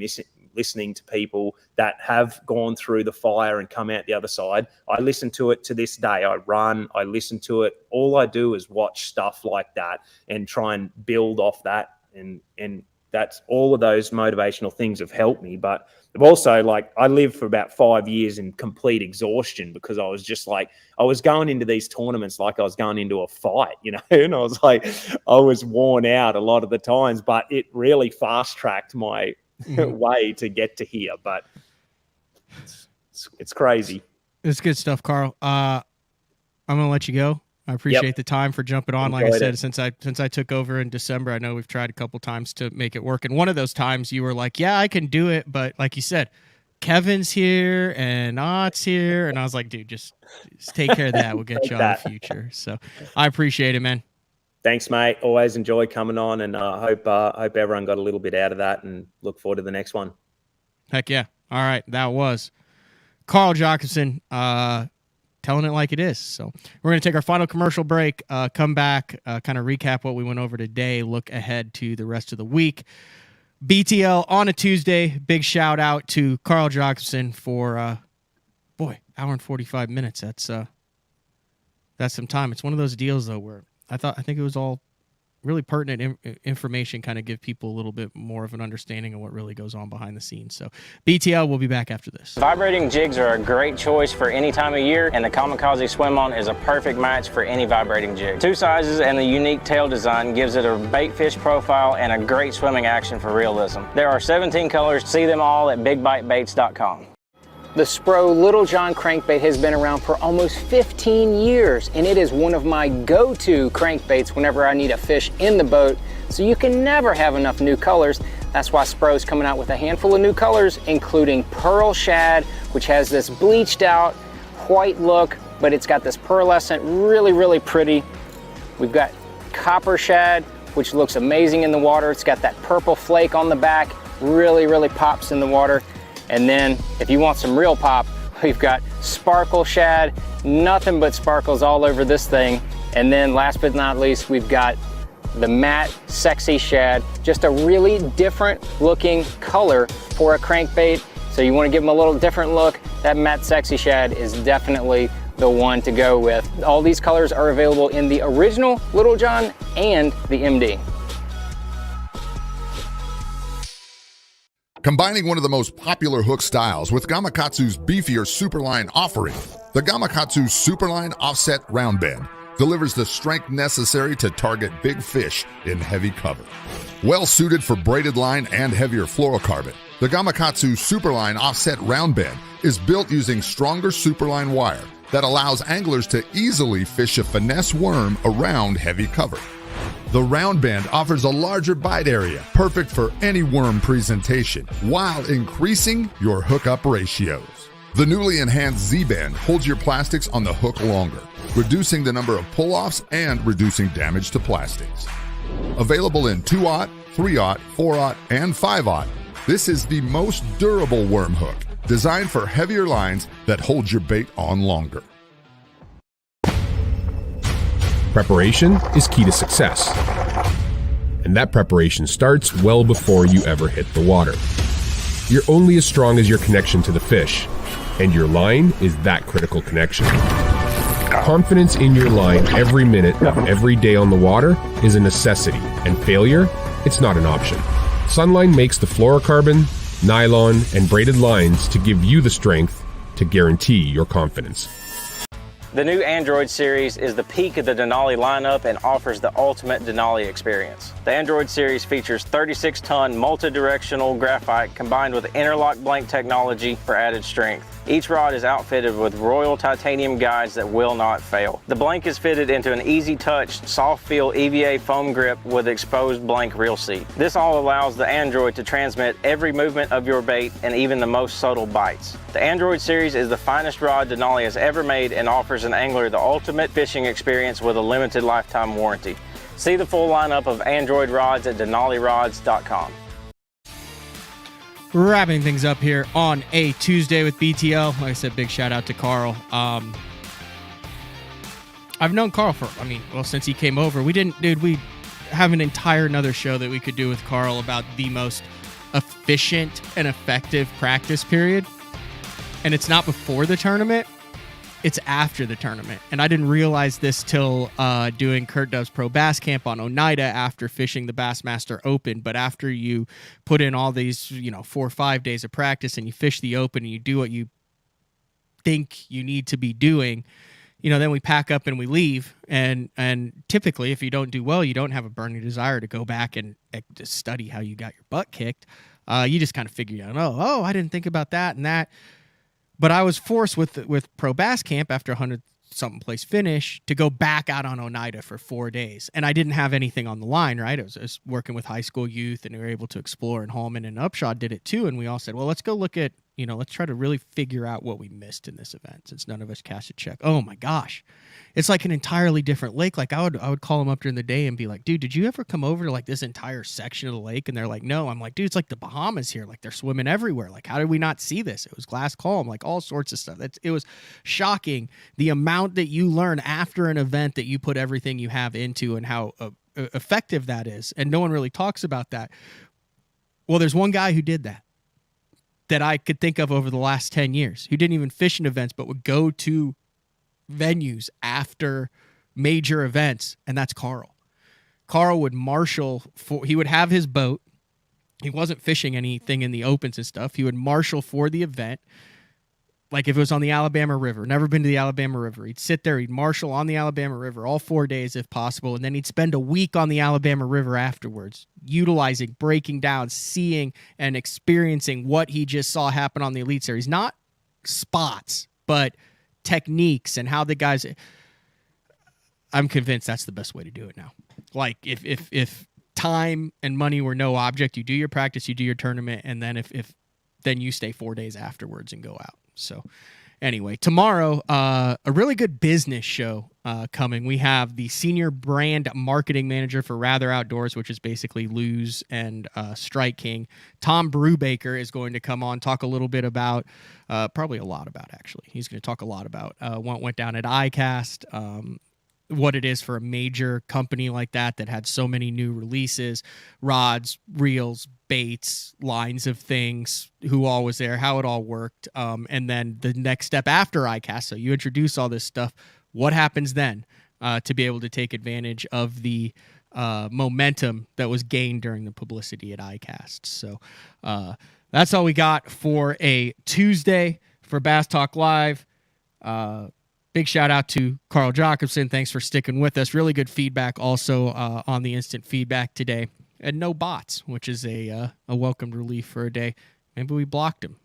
[SPEAKER 3] listening to people that have gone through the fire and come out the other side. I listen to it to this day. I run, I listen to it. All I do is watch stuff like that and try and build off that. And that's all of those motivational things have helped me. But I've also, I lived for about 5 years in complete exhaustion, because I was just like, I was going into these tournaments like I was going into a fight, and I was like, I was worn out a lot of the times, but it really fast tracked my way to get to here. But it's crazy.
[SPEAKER 1] It's good stuff, Carl. I'm gonna let you go. I appreciate the time for jumping on. Like I said, since I took over in December, I know we've tried a couple times to make it work. And one of those times you were like, yeah, I can do it. But like you said, Kevin's here and Ott's here. And I was like, dude, just take care of that. We'll get you on in the future. So I appreciate it, man.
[SPEAKER 3] Thanks, mate. Always enjoy coming on, and I hope everyone got a little bit out of that, and look forward to the next one.
[SPEAKER 1] Heck yeah. All right. That was Carl Jocumsen, telling it like it is. So we're going to take our final commercial break, come back, kind of recap what we went over today, look ahead to the rest of the week. BTL on a Tuesday. Big shout out to Carl Jocumsen for, hour and 45 minutes. That's some time. It's one of those deals, though, where I think it was all really pertinent information, kind of give people a little bit more of an understanding of what really goes on behind the scenes. So BTL, we'll be back after this.
[SPEAKER 12] Vibrating jigs are a great choice for any time of year, and the Kamikaze Swim On is a perfect match for any vibrating jig. 2 sizes and the unique tail design gives it a bait fish profile and a great swimming action for realism. There are 17 colors. See them all at bigbitebaits.com. The Spro Little John crankbait has been around for almost 15 years, and it is one of my go-to crankbaits whenever I need a fish in the boat, so you can never have enough new colors. That's why Spro's coming out with a handful of new colors, including Pearl Shad, which has this bleached out white look, but it's got this pearlescent, really, really pretty. We've got Copper Shad, which looks amazing in the water. It's got that purple flake on the back, really, really pops in the water. And then if you want some real pop, we've got Sparkle Shad, nothing but sparkles all over this thing. And then last but not least, we've got the matte Sexy Shad, just a really different looking color for a crankbait. So you want to give them a little different look. That matte Sexy Shad is definitely the one to go with. All these colors are available in the original Little John and the MD.
[SPEAKER 13] Combining one of the most popular hook styles with Gamakatsu's beefier Superline offering, the Gamakatsu Superline Offset Round Bend delivers the strength necessary to target big fish in heavy cover. Well suited for braided line and heavier fluorocarbon, the Gamakatsu Superline Offset Round Bend is built using stronger Superline wire that allows anglers to easily fish a finesse worm around heavy cover. The round bend offers a larger bite area, perfect for any worm presentation, while increasing your hookup ratios. The newly enhanced Z-Bend holds your plastics on the hook longer, reducing the number of pull-offs and reducing damage to plastics. Available in 2/0, 3/0, 4/0, and 5/0, this is the most durable worm hook, designed for heavier lines that hold your bait on longer.
[SPEAKER 5] Preparation is key to success. And that preparation starts well before you ever hit the water. You're only as strong as your connection to the fish, and your line is that critical connection. Confidence in your line every minute of every day on the water is a necessity, and failure, it's not an option. Sunline makes the fluorocarbon, nylon, and braided lines to give you the strength to guarantee your confidence.
[SPEAKER 12] The new Android series is the peak of the Denali lineup and offers the ultimate Denali experience. The Android series features 36-ton multi-directional graphite combined with interlock blank technology for added strength. Each rod is outfitted with Royal titanium guides that will not fail. The blank is fitted into an easy-touch, soft-feel EVA foam grip with exposed blank reel seat. This all allows the Android to transmit every movement of your bait and even the most subtle bites. The Android series is the finest rod Denali has ever made and offers an angler the ultimate fishing experience with a limited lifetime warranty. See the full lineup of Android rods at denalirods.com.
[SPEAKER 1] Wrapping things up here on a Tuesday with BTL. Like I said, big shout out to Carl. I've known Carl since he came over. We have an entire another show that we could do with Carl about the most efficient and effective practice period. And it's not before the tournament, it's after the tournament. And I didn't realize this till doing Kurt Dove's Pro Bass Camp on Oneida after fishing the Bassmaster Open. But after you put in all these, 4 or 5 days of practice and you fish the Open and you do what you think you need to be doing, then we pack up and we leave. And typically, if you don't do well, you don't have a burning desire to go back and just study how you got your butt kicked. You just kind of figure out, I didn't think about that and that. But I was forced with Pro Bass Camp after 100-something place finish to go back out on Oneida for 4 days. And I didn't have anything on the line, right? I was working with high school youth, and we were able to explore, and Holman and Upshaw did it too. And we all said, well, let's go look at, let's try to really figure out what we missed in this event since none of us cashed a check. Oh, my gosh. It's like an entirely different lake. Like I would call them up during the day and be like, dude, did you ever come over to like this entire section of the lake? And they're like, no. I'm like, dude, it's like the Bahamas here. Like they're swimming everywhere. Like, how did we not see this? It was glass calm, like all sorts of stuff. It was shocking the amount that you learn after an event that you put everything you have into and how effective that is. And no one really talks about that. Well, there's one guy who did that I could think of over the last 10 years, who didn't even fish in events, but would go to venues after major events, and that's Carl. Carl would marshal he would have his boat. He wasn't fishing anything in the opens and stuff. He would marshal for the event. Like if it was on the Alabama River, never been to the Alabama River, he'd sit there, he'd marshal on the Alabama River all 4 days if possible, and then he'd spend a week on the Alabama River afterwards, utilizing, breaking down, seeing, and experiencing what he just saw happen on the Elite Series. Not spots, but techniques and how the guys. I'm convinced that's the best way to do it now. Like if time and money were no object, you do your practice, you do your tournament, and then if then you stay 4 days afterwards and go out. So anyway, tomorrow, a really good business show coming. We have the senior brand marketing manager for Rather Outdoors, which is basically Lose and Strike King. Tom Brubaker is going to come on, talk a little bit about, probably a lot about, actually. He's going to talk a lot about what went down at ICAST, what it is for a major company like that had so many new releases, rods, reels, baits, lines of things, who all was there, how it all worked. And then the next step after ICAST. So you introduce all this stuff. What happens then to be able to take advantage of the momentum that was gained during the publicity at ICAST? So that's all we got for a Tuesday for Bass Talk Live. Big shout out to Carl Jocumsen. Thanks for sticking with us. Really good feedback also on the instant feedback today. And no bots, which is a welcomed relief for a day. Maybe we blocked him.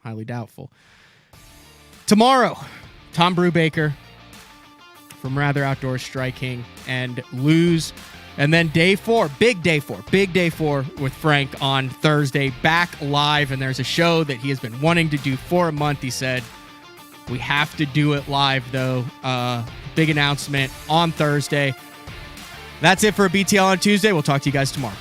[SPEAKER 1] Highly doubtful. Tomorrow, Tom Brubaker from Rather Outdoors Striking and Lose. And then big day four with Frank on Thursday, back live. And there's a show that he has been wanting to do for a month. He said, we have to do it live, though. Big announcement on Thursday. That's it for a BTL on Tuesday. We'll talk to you guys tomorrow.